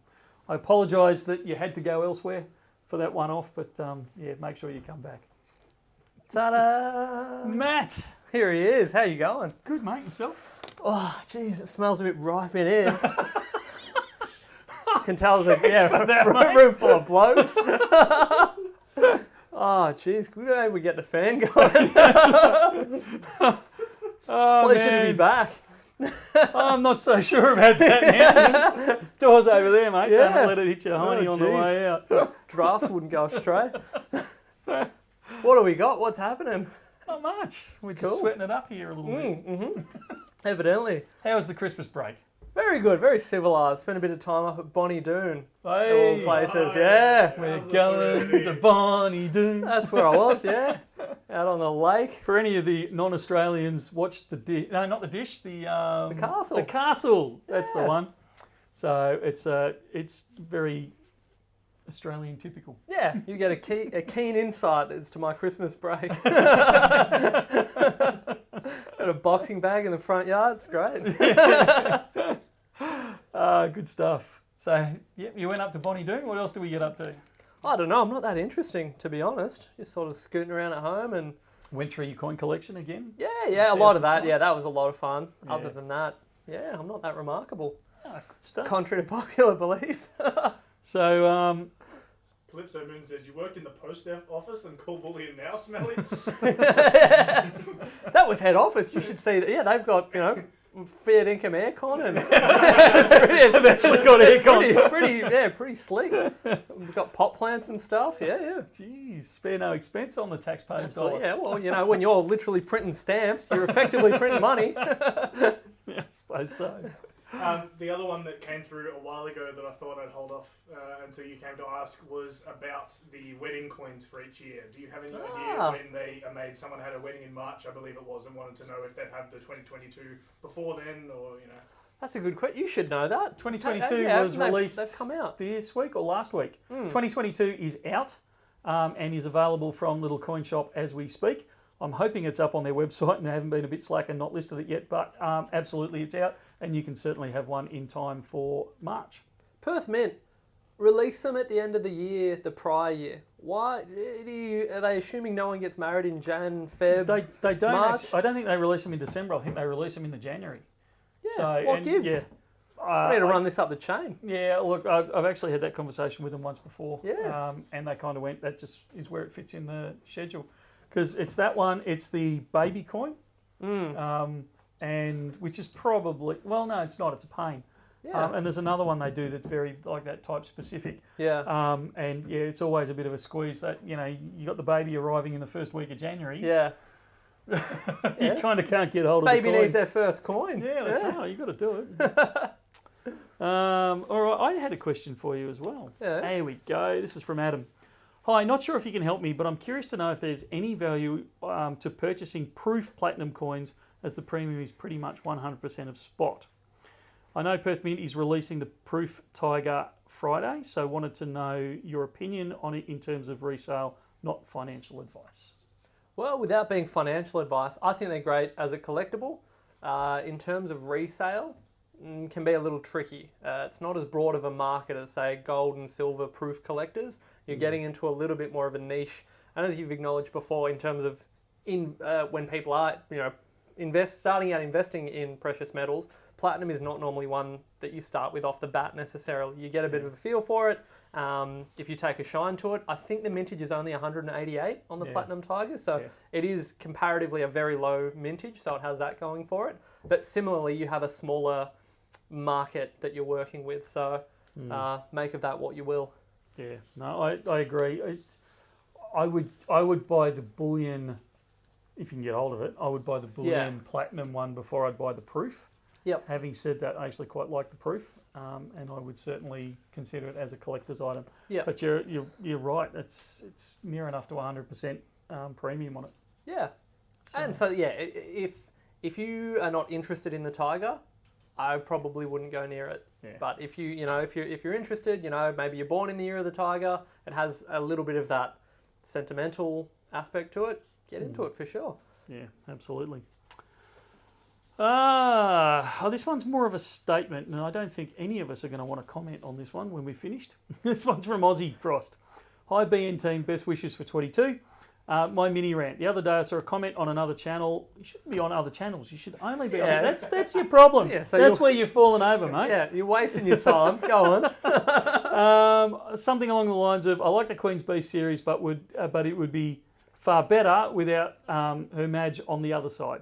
I apologise that you had to go elsewhere for that one off, but yeah, make sure you come back. Ta-da! Matt! Here he is. How you going? Good, mate. Yourself? Oh, jeez, it smells a bit ripe in here. Can tell there's a room full of blokes. Oh, jeez, maybe we get the fan going. Pleasure to be back. I'm not so sure about that now. Door's over there, mate. Yeah. Don't let it hit your honey on the way out. Draft wouldn't go straight. What do we got? What's happening? Not much. We're just Cool. sweating it up here a little bit. Mm-hmm. Evidently. How was the Christmas break? Very good, very civilised. Spent a bit of time up at Bonnie Doon. Hey, All places, oh, yeah. we're How's the going food? to Bonnie Doon. That's where I was, yeah. Out on the lake. For any of the non-Australians, watch the dish. No, not the dish. The castle. The castle. That's the Yeah. one. So it's very Australian typical. Yeah, you get a keen insight as to my Christmas break. Got a boxing bag in the front yard. It's great. Good stuff. So, yep, you went up to Bonnie Doon. What else did we get up to? I don't know. I'm not that interesting, to be honest. Just sort of scooting around at home and Went through your coin collection again. yeah, a lot of that. Yeah, that was a lot of fun. Yeah. Other than that, yeah, I'm not that remarkable. Ah, good stuff. Contrary to popular belief. So, Calypso Moon says, you worked in the post office and call Bullion Now smelly? That was head office. You should see that. Yeah, they've got, fair income aircon and they've actually got aircon. Pretty sleek. We've got pot plants and stuff. Yeah. geez, spare no expense on the taxpayer's Absolutely. dollar. Yeah, well, when you're literally printing stamps, you're effectively printing money. Yeah, I suppose so. The other one that came through a while ago that I thought I'd hold off until you came to ask was about the wedding coins for each year. Do you have any idea when they are made? Someone had a wedding in March, I believe it was, and wanted to know if they'd have the 2022 before then, or That's a good question. You should know that. 2022 was they've released They've come out. this week or last week. 2022 is out and is available from Little Coin Shop as we speak. I'm hoping it's up on their website and they haven't been a bit slack and not listed it yet, but absolutely it's out and you can certainly have one in time for March. Perth Mint release them at the end of the year, the prior year. Why are they assuming no one gets married in Jan, Feb? They don't. March? I don't think they release them in December. I think they release them in the January. Yeah. So, What and, gives? Yeah, I need to run this up the chain. Yeah, look, I've actually had that conversation with them once before. Yeah. And they kind of went, that just is where it fits in the schedule. Because it's that one, it's the baby coin, and which is probably, well, no, it's not, it's a pain. Yeah. And there's another one they do that's very like that type specific. Yeah. And yeah, it's always a bit of a squeeze that, you got the baby arriving in the first week of January. Yeah. You kind of can't get hold of Baby the coin. needs their first coin. Yeah, that's right. You've got to do it. All right, I had a question for you as well. Yeah. Here we go. This is from Adam. Hi, not sure if you can help me, but I'm curious to know if there's any value to purchasing proof platinum coins, as the premium is pretty much 100% of spot. I know Perth Mint is releasing the Proof Tiger Friday, so wanted to know your opinion on it in terms of resale, not financial advice. Well, without being financial advice, I think they're great as a collectible. In terms of resale, can be a little tricky. It's not as broad of a market as, say, gold and silver proof collectors. You're getting into a little bit more of a niche. And as you've acknowledged before, in terms of when people are, starting out investing in precious metals, Platinum is not normally one that you start with off the bat necessarily. You get a bit of a feel for it. If you take a shine to it, I think the mintage is only 188 on the Platinum Tiger, so it is comparatively a very low mintage, so it has that going for it. But similarly, you have a smaller market that you're working with, so make of that what you will. Yeah, no, I agree. I would buy the Bullion, if you can get hold of it, I would buy the Bullion Platinum one before I'd buy the Proof. Yep. Having said that, I actually quite like the Proof, and I would certainly consider it as a collector's item. Yeah. But you're right. It's near enough to 100% premium on it. Yeah. And so if you are not interested in the Tiger, I probably wouldn't go near it. Yeah. But if if you're interested, maybe you're born in the year of the Tiger, it has a little bit of that sentimental aspect to it. Get into it for sure. Yeah, absolutely. This one's more of a statement, and I don't think any of us are going to want to comment on this one when we've finished. This one's from Aussie Frost. Hi BN team, best wishes for 22. My mini rant. The other day I saw a comment on another channel. You shouldn't be on other channels. You should only be on. That's your problem. Yeah, so that's where you're falling over, mate. Yeah, you're wasting your time. Go on. Something along the lines of, I like the Queen's Beast series, but it would be far better without her Madge on the other side.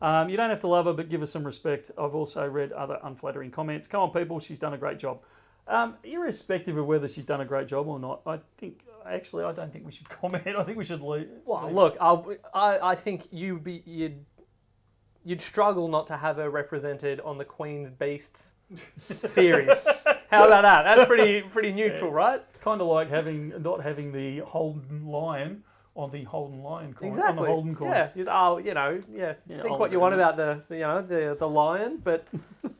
You don't have to love her, but give her some respect. I've also read other unflattering comments. Come on, people, she's done a great job. Irrespective of whether she's done a great job or not, I don't think we should comment. I think we should leave. Well, look, I think you'd struggle not to have her represented on the Queen's Beasts series. How about that? That's pretty neutral, right? It's kind of like not having the Holden Lion on the Holden Lion coin. Exactly. On the Holden coin. Yeah. Think what you want about the lion, but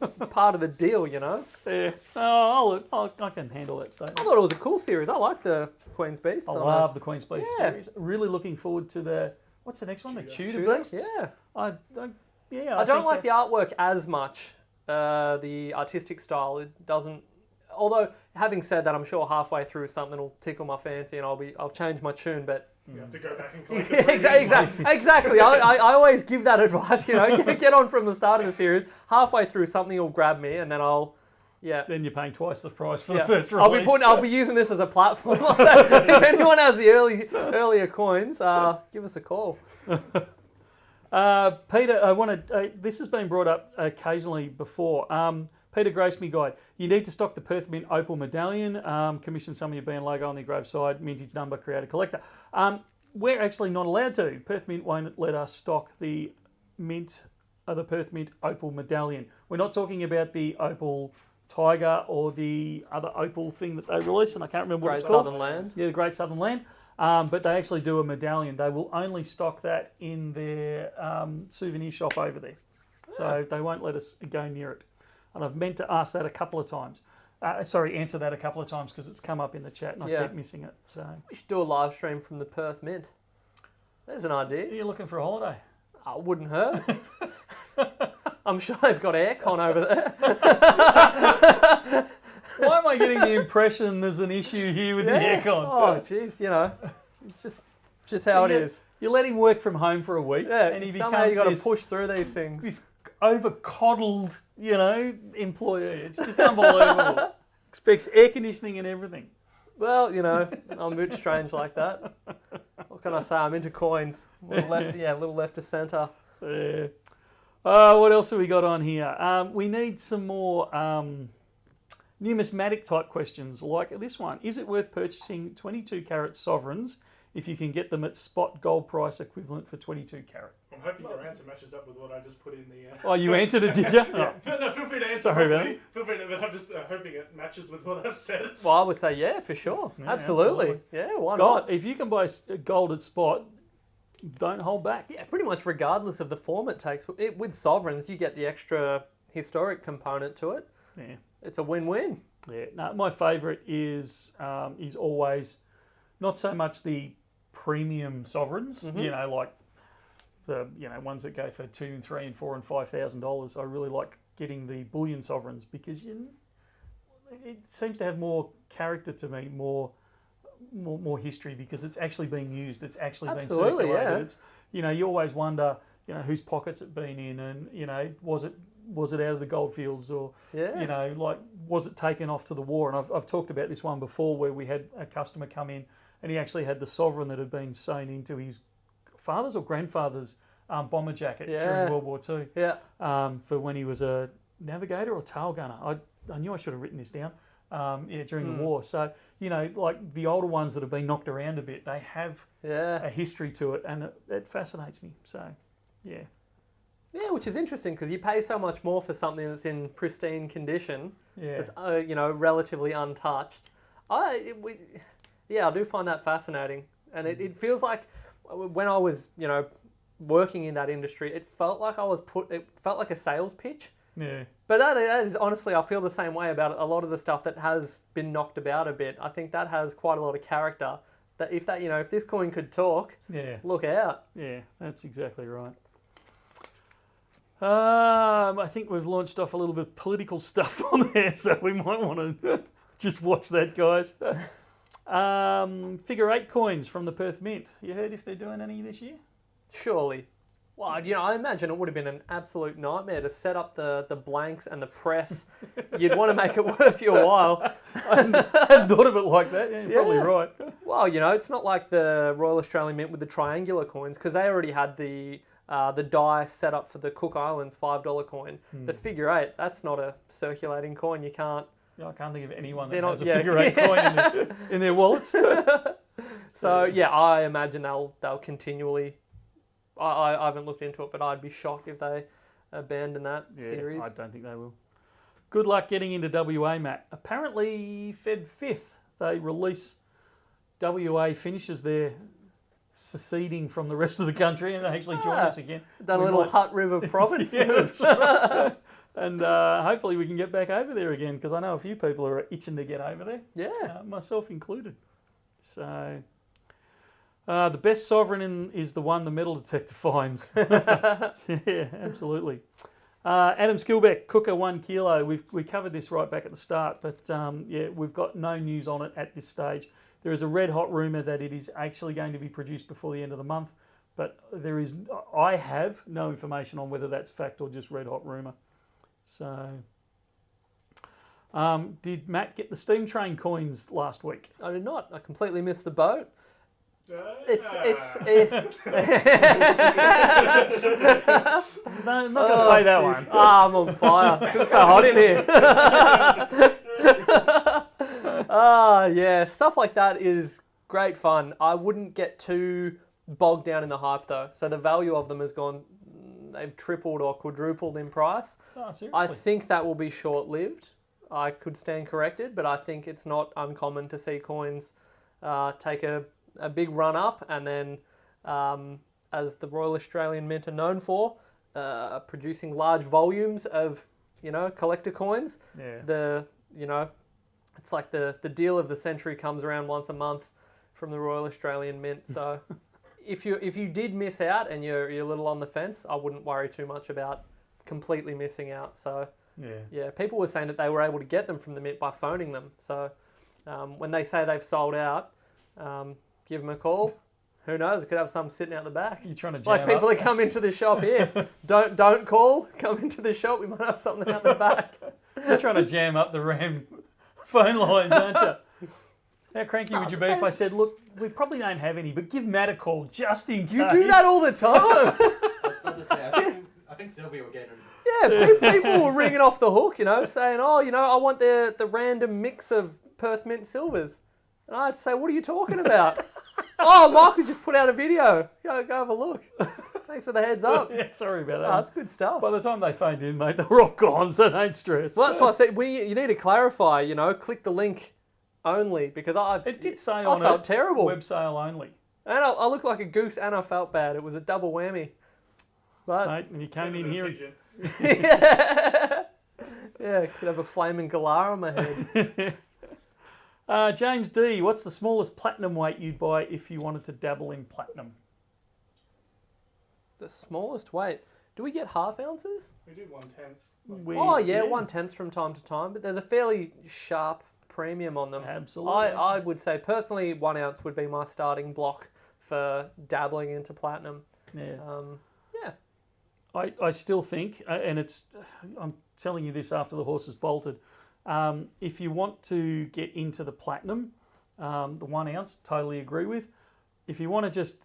it's part of the deal, Yeah. I can handle that statement. I thought it was a cool series. I like the Queen's Beast. I love the Queen's Beast series. Really looking forward to what's the next one? The Tudor Beasts? Yeah. I don't like the artwork as much. The artistic style, it doesn't. Although, having said that, I'm sure halfway through something will tickle my fancy and I'll change my tune, but. You have to go back and collect the exactly. I always give that advice, get on from the start of the series. Halfway through, something will grab me and then then you're paying twice the price for the first release. I'll be using this as a platform. If anyone has the earlier coins, give us a call. Peter, this has been brought up occasionally before. Peter graced me guide. You need to stock the Perth Mint Opal Medallion. Commission some of your band logo on the engraved side. Mintage number, create a collector. We're actually not allowed to. Perth Mint won't let us stock the Perth Mint Opal Medallion. We're not talking about the Opal Tiger or the other Opal thing that they released, and I can't remember what it's called. Great Southern Land. Yeah, the Great Southern Land. But they actually do a medallion. They will only stock that in their souvenir shop over there. So they won't let us go near it. And I've meant to ask that a couple of times. Answer that a couple of times because it's come up in the chat and I keep missing it. So we should do a live stream from the Perth Mint. There's an idea. Are you looking for a holiday? Wouldn't hurt. I'm sure they've got aircon over there. Why am I getting the impression there's an issue here with the aircon? Oh, jeez, it's just how it is. You let him work from home for a week, and he somehow you becomes got to push through these things. This over-coddled, employee. It's just unbelievable. Expects air conditioning and everything. Well, I'm a bit strange like that. What can I say? I'm into coins. A little left to centre. Yeah. What else have we got on here? We need some more numismatic type questions like this one. Is it worth purchasing 22 carat sovereigns if you can get them at spot gold price equivalent for 22 carat? I'm hoping your answer matches up with what I just put in the... Oh, you answered it, did you? Yeah. No, feel free to answer. Sorry about it. Feel free to, but I'm just hoping it matches with what I've said. Well, I would say yeah, for sure. Yeah, absolutely. Yeah, why not? If you can buy gold at spot, don't hold back. Yeah, pretty much regardless of the form it takes. With sovereigns, you get the extra historic component to it. Yeah. It's a win-win. Yeah. No, my favourite is always not so much the premium sovereigns, like the ones that go for $2,000 and $3,000 and $4,000 and $5,000. I really like getting the bullion sovereigns because it seems to have more character to me, more history because it's actually been used. It's actually been circulated. Yeah. It's you always wonder whose pockets it's been in and was it was it out of the goldfields, or you know, like, was it taken off to the war? And I've talked about this one before, where we had a customer come in and he actually had the sovereign that had been sewn into his father's or grandfather's bomber jacket during World War II. For when he was a navigator or tail gunner. I knew I should have written this down. During the war. So, you know, like the older ones that have been knocked around a bit, they have a history to it, and it fascinates me. So, yeah. Yeah, which is interesting because you pay so much more for something that's in pristine condition. Yeah. It's, you know, relatively untouched. I do find that fascinating. And it feels like when I was, you know, working in that industry, it felt like it felt like a sales pitch. Yeah. But that is honestly, I feel the same way about a lot of the stuff that has been knocked about a bit. I think that has quite a lot of character. That if this coin could talk, look out. Yeah, that's exactly right. I think we've launched off a little bit of political stuff on there, so we might want to just watch that, guys. Figure 8 coins from the Perth Mint. You heard if they're doing any this year? Surely. Well, you know, I imagine it would have been an absolute nightmare to set up the blanks and the press. You'd want to make it worth your while. I hadn't thought of it like that. Yeah, you're probably right. Well, you know, it's not like the Royal Australian Mint with the triangular coins, because they already had the die set up for the Cook Islands $5 coin. The figure 8, that's not a circulating coin. You can't. Yeah, I can't think of anyone that has a figure 8 coin in their wallets. So yeah, I imagine they'll continually. I haven't looked into it, but I'd be shocked if they abandon that series. I don't think they will. Good luck getting into WA, Matt. Apparently, Feb 5th, they release WA finishes their seceding from the rest of the country and they actually join us again. Done a little Hutt River province move. And hopefully we can get back over there again, because I know a few people are itching to get over there. Yeah. Myself included. So... the best sovereign is the one the metal detector finds. Yeah, absolutely. Adam Skilbeck, Cooker 1 kilo. We covered this right back at the start, but we've got no news on it at this stage. There is a red hot rumour that it is actually going to be produced before the end of the month, but I have no information on whether that's fact or just red hot rumour. So, did Matt get the steam train coins last week? I did not. I completely missed the boat. No, I'm not going to play that one. I'm on fire. It's so hot in here. Stuff like that is great fun. I wouldn't get too bogged down in the hype though. So the value of them has gone, they've tripled or quadrupled in price. Oh, seriously? I think that will be short-lived. I could stand corrected, but I think it's not uncommon to see coins take a big run up, and then as the Royal Australian Mint are known for, producing large volumes of, you know, collector coins. Yeah. It's like the deal of the century comes around once a month from the Royal Australian Mint. So if you did miss out and you're a little on the fence, I wouldn't worry too much about completely missing out. So yeah, people were saying that they were able to get them from the Mint by phoning them. So when they say they've sold out, give them a call. Who knows? It could have some sitting out the back. You're trying to jam like people that come into the shop here. Don't call. Come into the shop. We might have something out the back. You're trying to jam up the RAM phone lines, aren't you? How cranky would you be if I said, look, we probably don't have any, but give Matt a call just in case. You do that all the time. I was about to say, I think Sylvia will get him. Yeah, people were ringing off the hook, you know, saying, oh, you know, I want the random mix of Perth Mint silvers. And I'd say, what are you talking about? Oh, Michael just put out a video. Go have a look. Thanks for the heads up. Yeah, sorry about that. Oh, that's good stuff. By the time they phoned in, mate, they were all gone, so don't stress. Well, that's why I said you need to clarify, you know, click the link only, because it did say I felt terrible. Web sale only. And I looked like a goose and I felt bad. It was a double whammy. But mate, and you came in here. Yeah, could have a flaming galah on my head. James D, what's the smallest platinum weight you'd buy if you wanted to dabble in platinum? The smallest weight? Do we get half ounces? We do 1/10. Oh yeah, 1/10 from time to time, but there's a fairly sharp premium on them. Absolutely. I would say personally 1 ounce would be my starting block for dabbling into platinum. Yeah. Yeah. I still think, and I'm telling you this after the horse has bolted, if you want to get into the platinum, the 1 ounce, totally agree with. If you want to just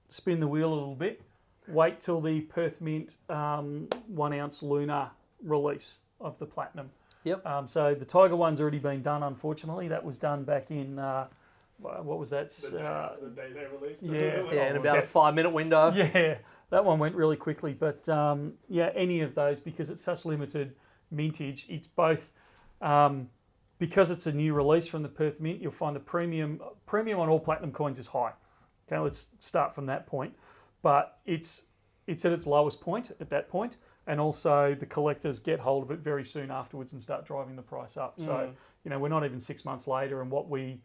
spin the wheel a little bit, wait till the Perth Mint 1 ounce lunar release of the platinum. Yep. So the Tiger one's already been done, unfortunately. That was done back in, what was that? The day they released it. Yeah, in about a 5-minute window. Yeah, that one went really quickly. But any of those, because it's such limited mintage, it's both, because it's a new release from the Perth Mint, you'll find the premium on all platinum coins is high. Okay, let's start from that point. But it's at its lowest point at that point, and also the collectors get hold of it very soon afterwards and start driving the price up. So, we're not even 6 months later, and what we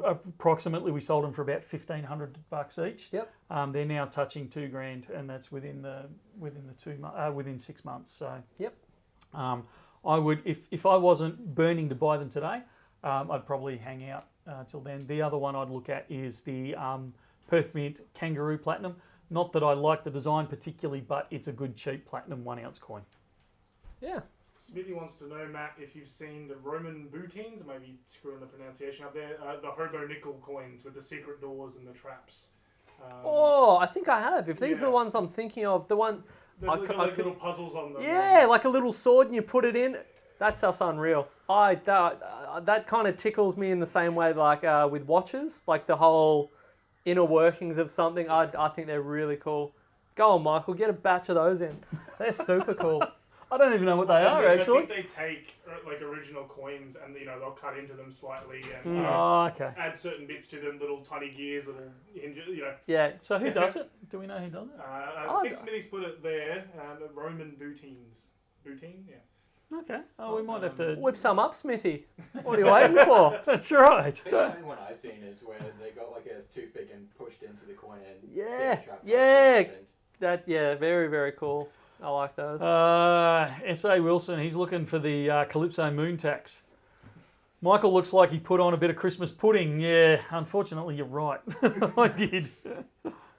approximately we sold them for about $1,500 each. Yep. They're now touching $2,000, and that's within 6 months. So Yep. I would, if I wasn't burning to buy them today, I'd probably hang out till then. The other one I'd look at is the Perth Mint Kangaroo Platinum. Not that I like the design particularly, but it's a good cheap platinum 1 ounce coin. Yeah. Smithy wants to know, Matt, if you've seen the Roman Boutins, maybe screwing the pronunciation up there, the hobo nickel coins with the secret doors and the traps. I think I have. If these are the ones I'm thinking of, the one... They've got little puzzles on them. Yeah, like a little sword and you put it in. That stuff's unreal. That kind of tickles me in the same way like with watches, like the whole inner workings of something. I think they're really cool. Go on, Michael, get a batch of those in. They're super cool. I don't even know what they are, actually. I think they take like original coins and they'll cut into them slightly and okay. add certain bits to them, little tiny gears, little hinges. Yeah. So who does it? Do we know who does it? I think Smithy's put it there. Roman Boutins. Boutin, yeah. Okay. Oh, we might have to whip some up, Smithy. What are you waiting for? That's right. I think the only one I've seen is where they got like a toothpick and pushed into the coin and very, very cool. I like those. S.A. Wilson, he's looking for the Calypso Moon Tax. Michael looks like he put on a bit of Christmas pudding. Yeah, unfortunately, you're right. I did.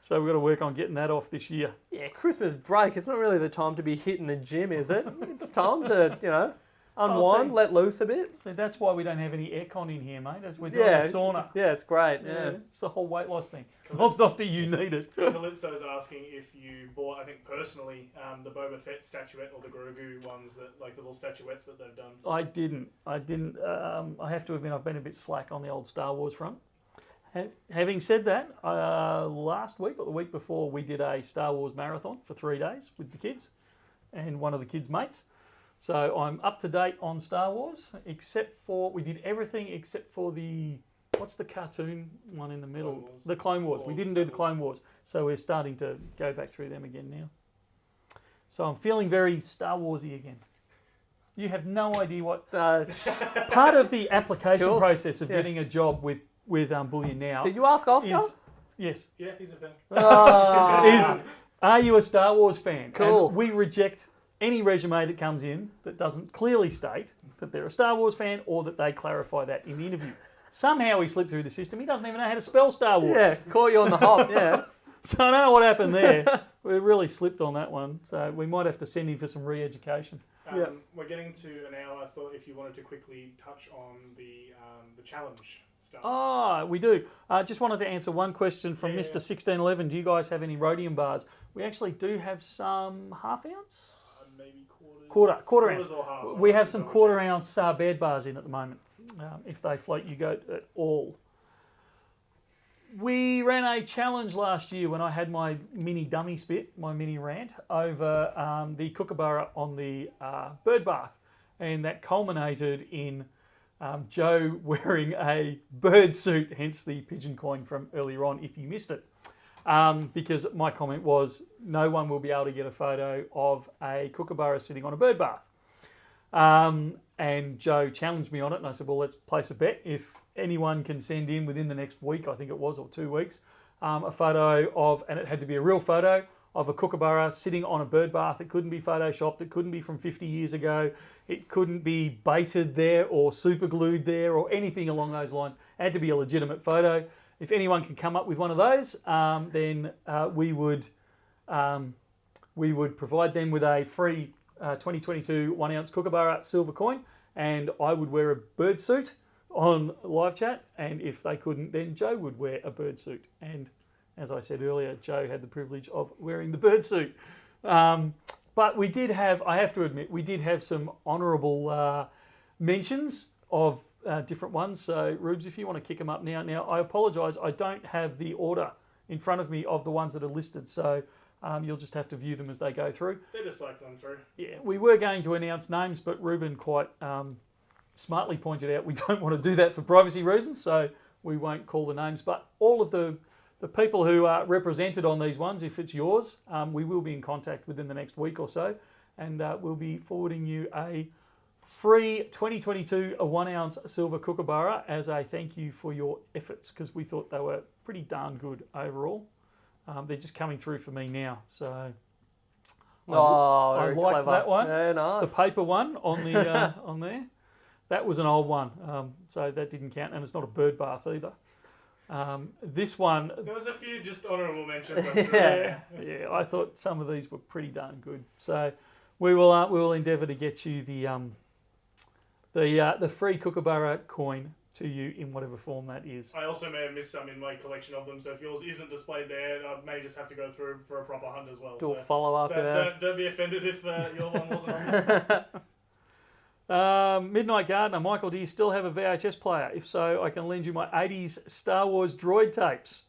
So we've got to work on getting that off this year. Yeah, Christmas break. It's not really the time to be hitting the gym, is it? It's time to, unwind, let loose a bit. So that's why we don't have any aircon in here, mate. We're doing a sauna. Yeah, it's great. Yeah. It's the whole weight loss thing. Not that you need it. Calypso's asking if you bought, I think personally, the Boba Fett statuette or the Grogu ones, that like the little statuettes that they've done. I didn't. I have to admit I've been a bit slack on the old Star Wars front. Having said that, last week or the week before, we did a Star Wars marathon for 3 days with the kids and one of the kids' mates. So I'm up to date on Star Wars, except for, we did everything except for what's the cartoon one in the middle? The Clone Wars. We didn't do the Clone Wars. So we're starting to go back through them again now. So I'm feeling very Star Warsy again. You have no idea what... part of the application process of getting a job with Bullion Now... Did you ask Oscar? Yes. Yeah, he's a fan. Is, are you a Star Wars fan? Cool. And we reject any resume that comes in that doesn't clearly state that they're a Star Wars fan or that they clarify that in the interview. Somehow he slipped through the system. He doesn't even know how to spell Star Wars. Yeah, caught you on the hop, yeah. So I don't know what happened there. We really slipped on that one. So we might have to send him for some re-education. We're getting to an hour. I thought if you wanted to quickly touch on the challenge stuff. Oh, we do. Just wanted to answer one question from Mr. 1611. Do you guys have any rhodium bars? We actually do have some half ounce. Maybe quarter ounce. Or halves. We have some quarter ounce bed bars in at the moment. If they float your goat at all. We ran a challenge last year when I had my mini dummy spit, my mini rant, over the kookaburra on the bird bath. And that culminated in Joe wearing a bird suit, hence the pigeon coin from earlier on, if you missed it. Because my comment was, no one will be able to get a photo of a kookaburra sitting on a bird bath. And Joe challenged me on it, and I said, well, let's place a bet. If anyone can send in within the next week, I think it was, or 2 weeks, a photo of, and it had to be a real photo, of a kookaburra sitting on a bird bath. It couldn't be photoshopped. It couldn't be from 50 years ago. It couldn't be baited there or super glued there or anything along those lines. It had to be a legitimate photo. If anyone can come up with one of those, then we would we would provide them with a free 2022 1 ounce Kookaburra silver coin, and I would wear a bird suit on live chat, and if they couldn't, then Joe would wear a bird suit. And as I said earlier, Joe had the privilege of wearing the bird suit. But we did have, I have to admit, we did have some honourable mentions of different ones. So, Rubes, if you want to kick them up now. Now, I apologise, I don't have the order in front of me of the ones that are listed, so you'll just have to view them as they go through. They're just cycling through. Yeah, we were going to announce names, but Ruben quite smartly pointed out we don't want to do that for privacy reasons, so we won't call the names. But all of the people who are represented on these ones, if it's yours, we will be in contact within the next week or so, and we'll be forwarding you a free 2022 1 ounce silver Kookaburra as a thank you for your efforts, because we thought they were pretty darn good overall. They're just coming through for me now, so I very liked clever. that one. Yeah, nice. The paper one on the on there. That was an old one, so that didn't count, and it's not a bird bath either. This one, There was a few just honourable mentions. yeah, I thought some of these were pretty darn good. So we will endeavour to get you the free Kookaburra coin to you in whatever form that is. I also may have missed some in my collection of them, so if yours isn't displayed there, I may just have to go through for a proper hunt as well. Do a So follow up. don't be offended if your one wasn't on there. Midnight Gardener, Michael, do you still have a VHS player? If so, I can lend you my 80s Star Wars droid tapes.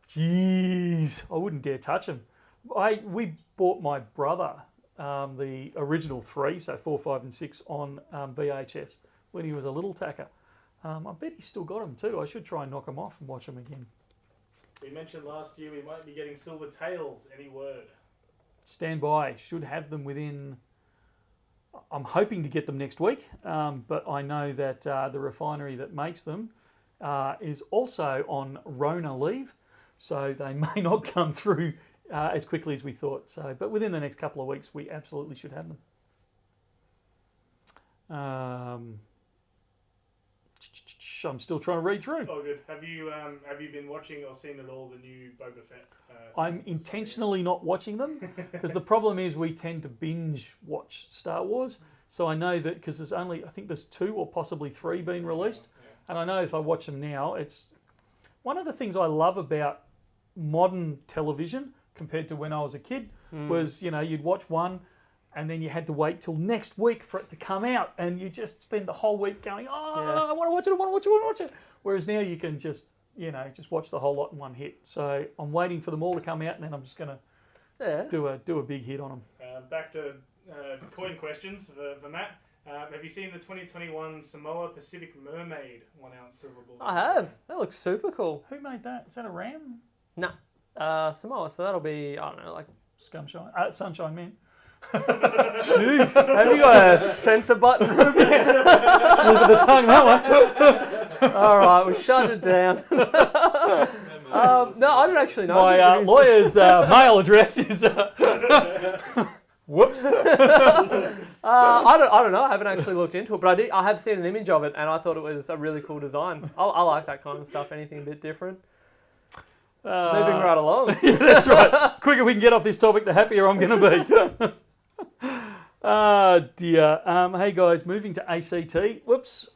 Jeez, I wouldn't dare touch them. We bought my brother the original 3, so 4, 5 and 6 on VHS when he was a little tacker. I bet he's still got them too. I should try and knock them off and watch them again. We mentioned last year we might be getting silver tails. Any word? Stand by. Should have them within... I'm hoping to get them next week, but I know that the refinery that makes them is also on Rona leave, so they may not come through as quickly as we thought. So, but within the next couple of weeks, we absolutely should have them. I'm still trying to read through. Oh, good. Have you been watching or seen at all the new Boba Fett? I'm intentionally not watching them because the problem is we tend to binge watch Star Wars. So I know that because there's only, I think there's 2 or possibly 3 being released. And I know if I watch them now, it's one of the things I love about modern television compared to when I was a kid was, you'd watch one and then you had to wait till next week for it to come out and you just spend the whole week going, I want to watch it, I want to watch it, I want to watch it. Whereas now you can just watch the whole lot in one hit. So I'm waiting for them all to come out and then I'm just going to do a big hit on them. Back to coin questions for Matt. Have you seen the 2021 Samoa Pacific Mermaid 1 ounce silver bullion? I have. That looks super cool. Who made that? Is that a ram? No. Samoa, so that'll be, I don't know, like... Sunshine Man. Jeez. Have you got a censor button, Ruby? Slip of the tongue, that one. All right, we'll shut it down. No, I don't actually know. My lawyer's mail address is... Whoops. I don't know. I haven't actually looked into it, but I have seen an image of it, and I thought it was a really cool design. I like that kind of stuff. Anything a bit different. Moving right along. Yeah, that's right. The quicker we can get off this topic, the happier I'm going to be. Oh dear. Hey guys, moving to ACT. Whoops.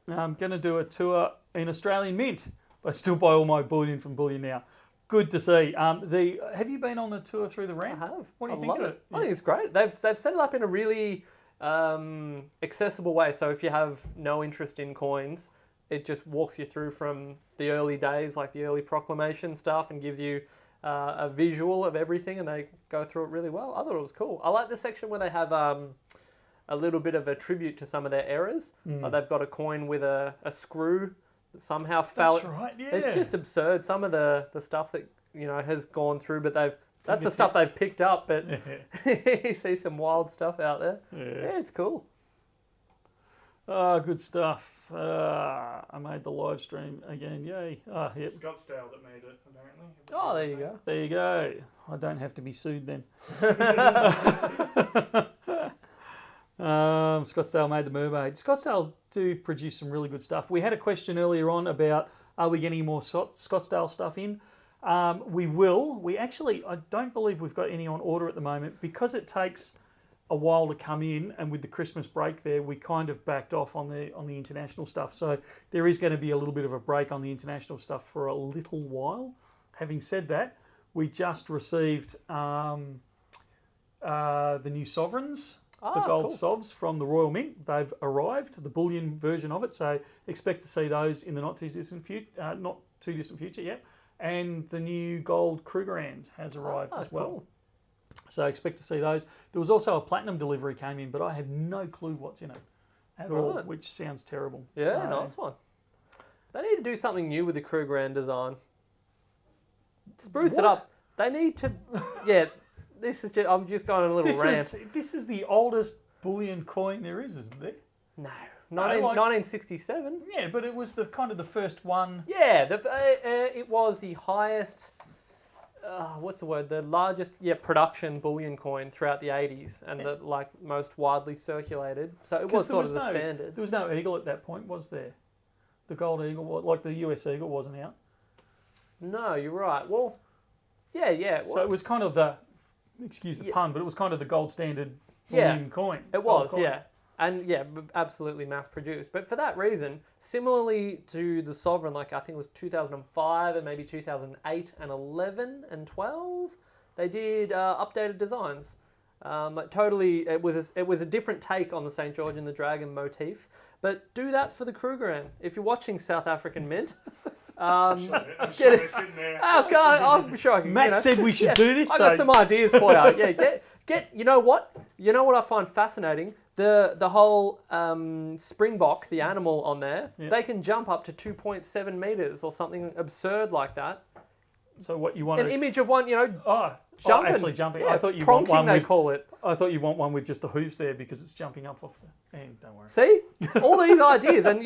I'm going to do a tour in Australian Mint. I still buy all my bullion from Bullion Now. Good to see. Have you been on the tour through the ramp? I have. What do you think of it? I think it's great. They've set it up in a really accessible way. So if you have no interest in coins, it just walks you through from the early days, like the early proclamation stuff, and gives you a visual of everything, and they go through it really well. I thought it was cool. I like the section where they have a little bit of a tribute to some of their errors. Like they've got a coin with a screw that somehow fell. That's right, yeah. It's just absurd. Some of the stuff that has gone through, but that's the stuff they've picked up. But you see some wild stuff out there. Yeah, it's cool. Oh, good stuff. I made the live stream again. Yay. Oh, yep. Scottsdale that made it, apparently. Oh, there you go. There you go. I don't have to be sued then. Scottsdale made the mermaid. Scottsdale do produce some really good stuff. We had a question earlier on about are we getting more Scottsdale stuff in? We will. We actually, I don't believe we've got any on order at the moment because it takes a while to come in, and with the Christmas break there, we kind of backed off on the international stuff. So there is going to be a little bit of a break on the international stuff for a little while. Having said that, we just received the new sovereigns. The gold sovs from the Royal Mint. They've arrived, the bullion version of it. So expect to see those in the not too distant future. Yep. And the new gold Krugerrand has arrived as well. Cool. So expect to see those. There was also a platinum delivery came in, but I have no clue what's in it at all, which sounds terrible. Yeah, nice one. They need to do something new with the Krugerrand design. Spruce it up. They need to. Yeah. This is just, I'm just going on a little rant. This is the oldest bullion coin there is, isn't there? No. 1967. Yeah, but it was the kind of the first one. Yeah, it was the highest, what's the word? The largest, production bullion coin throughout the 80s and the most widely circulated. So it was sort of the standard. There was no eagle at that point, was there? The gold eagle, like the US eagle, wasn't out. No, you're right. Well, yeah. So it was kind of the, excuse the pun, but it was kind of the gold standard bullion coin. It was, yeah. And absolutely mass produced. But for that reason, similarly to the Sovereign, like I think it was 2005 and maybe 2008 and 11 and 12, they did updated designs. Totally, it was a different take on the St. George and the Dragon motif. But do that for the Krugerrand. If you're watching South African Mint, I'm sure they're sitting there. Oh God, I'm sure I can. Matt said we should do this. I got some ideas for you. Yeah, get. You know what? You know what I find fascinating? The whole springbok, the animal on there, they can jump up to 2.7 meters or something absurd like that. So what you want? An image of one, jumping. Actually jumping. Yeah, I thought you want one they with, call it. I thought you want one with just the hooves there because it's jumping up off the. Don't worry. See, all these ideas, and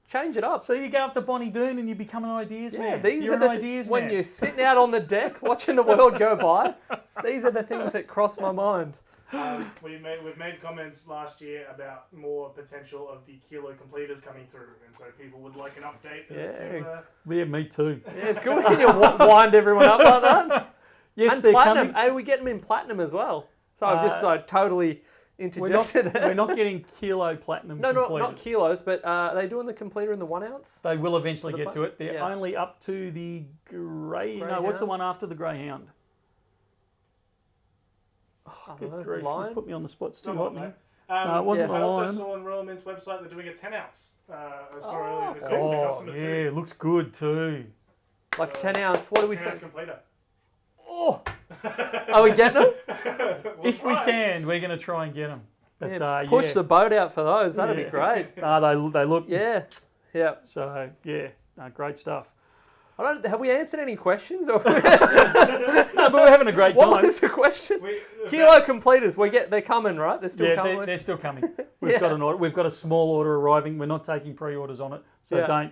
change it up. So you go up to Bonnie Doon and you become an ideas man. These You're are the ideas when man. you're sitting out on the deck watching the world go by. These are the things that cross my mind. We've made comments last year about more potential of the kilo completers coming through, and so people would like an update as to. Yeah, me too. Yeah, it's good when you wind everyone up like that. Yes, and they're platinum. coming. And we get them in platinum as well. So I've just totally interjected there. We're not getting kilo platinum. No, completers. not kilos, but are they doing the completer in the 1 ounce? They will eventually get to it. They're Yeah. only up to the grey. No, what's the one after the greyhound? Good grief! You put me on the spot. It's too hot now. No, it wasn't I a also lion. saw on Royal Mint's website they're doing a 10 ounce. I saw earlier this week. Oh, Customer yeah, too. it looks good too. Like a 10 ounce. What do we 10 say? ounce completer. Oh! Are we getting them? If we can, we're going to try and get them. But, push the boat out for those. That'd be great. They look. Yeah. So great stuff. Have we answered any questions? Or No, but we're having a great time. what was the question? Kilo completers. They're coming, right? They're still coming. They're still coming. We've got an order. We've got a small order arriving. We're not taking pre-orders on it, so don't.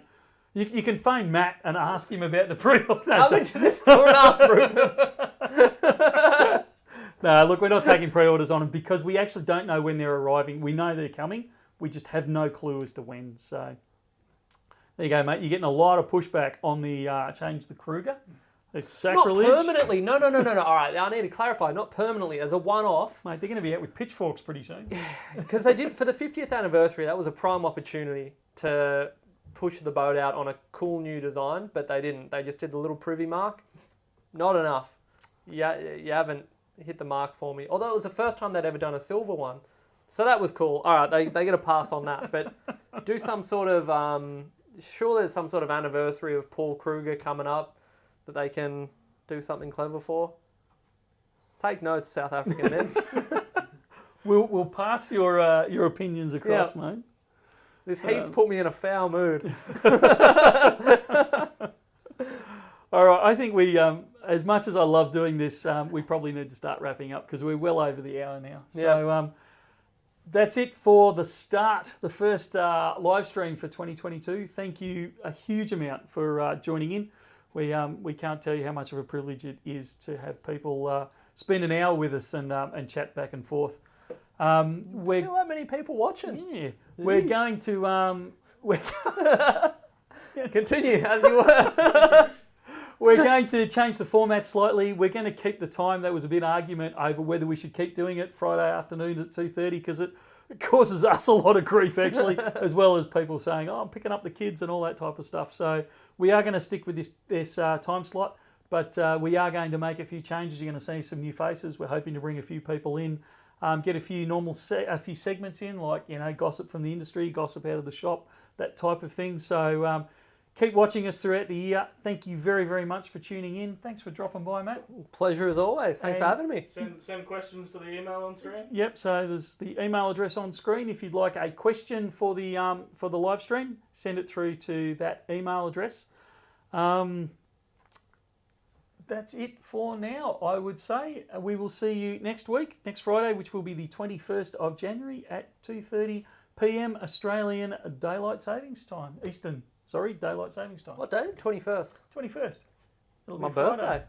You can phone Matt and ask him about the pre-order. Come into the store and ask Rupert. No, look, we're not taking pre-orders on them because we actually don't know when they're arriving. We know they're coming. We just have no clue as to when. So there you go, mate. You're getting a lot of pushback on the change the Kruger. It's sacrilege. Not permanently. No. All right, I need to clarify. Not permanently, as a one-off. Mate, they're going to be out with pitchforks pretty soon. Because they did, for the 50th anniversary, that was a prime opportunity to push the boat out on a cool new design, but they didn't. They just did the little privy mark. Not enough. You haven't hit the mark for me. Although it was the first time they'd ever done a silver one. So that was cool. All right, they get a pass on that. But do some sort of, sure there's some sort of anniversary of Paul Kruger coming up that they can do something clever for. Take notes, South African men. We'll pass your opinions across, mate. This heat's put me in a foul mood. All right, I think we, as much as I love doing this, we probably need to start wrapping up because we're well over the hour now. So that's it for the first live stream for 2022. Thank you a huge amount for joining in. We can't tell you how much of a privilege it is to have people spend an hour with us and chat back and forth. Still that many people watching. Yeah, we're going to continue as you were. We're going to change the format slightly. We're going to keep the time. There was a bit of argument over whether we should keep doing it Friday afternoon at 2:30 because it causes us a lot of grief, actually, as well as people saying, oh, I'm picking up the kids and all that type of stuff. So we are going to stick with this time slot, but we are going to make a few changes. You're going to see some new faces. We're hoping to bring a few people in, get a few a few segments in, like, you know, gossip from the industry, gossip out of the shop, that type of thing. So keep watching us throughout the year. Thank you very, very much for tuning in. Thanks for dropping by, Matt. Pleasure as always. Thanks for having me. Send questions to the email on screen. Yep. So there's the email address on screen. If you'd like a question for the live stream, send it through to that email address. That's it for now, I would say. We will see you next week, next Friday, which will be the 21st of January at 2:30 p.m. Australian Daylight Savings Time. Daylight Savings Time. What day? 21st. 21st. It'll My be Friday. birthday.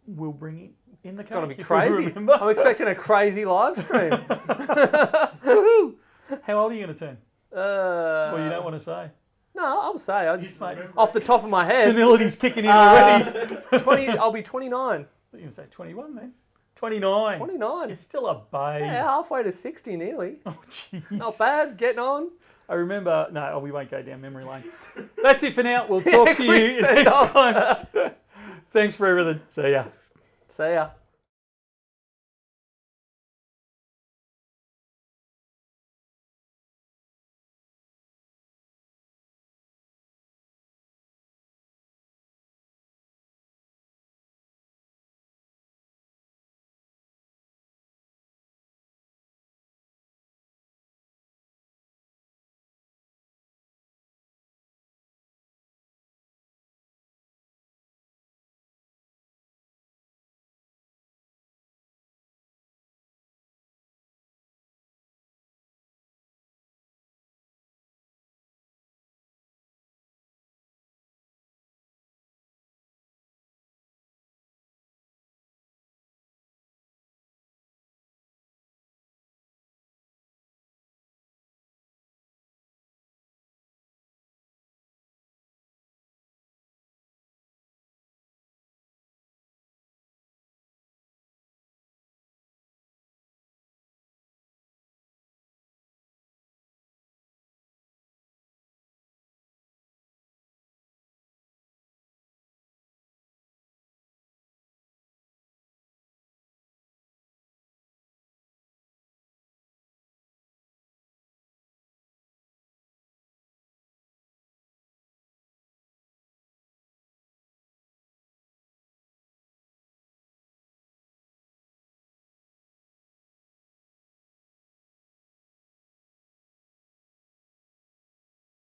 We'll bring it in the It's going to cake, be if we crazy. remember. I'm expecting a crazy live stream. Woohoo! How old are you going to turn? Well, you don't want to say. No, I'll say. I just Mate, off the top of my head. senility's kicking in already. 20. I'll be 29. You're going to say 21 then? 29. 29. You're still a babe. Yeah, halfway to 60 nearly. Oh, jeez. Not bad. Getting on. I remember... No, we won't go down memory lane. That's it for now. We'll talk to you quick next send off. time. Thanks for everything. See ya. See ya.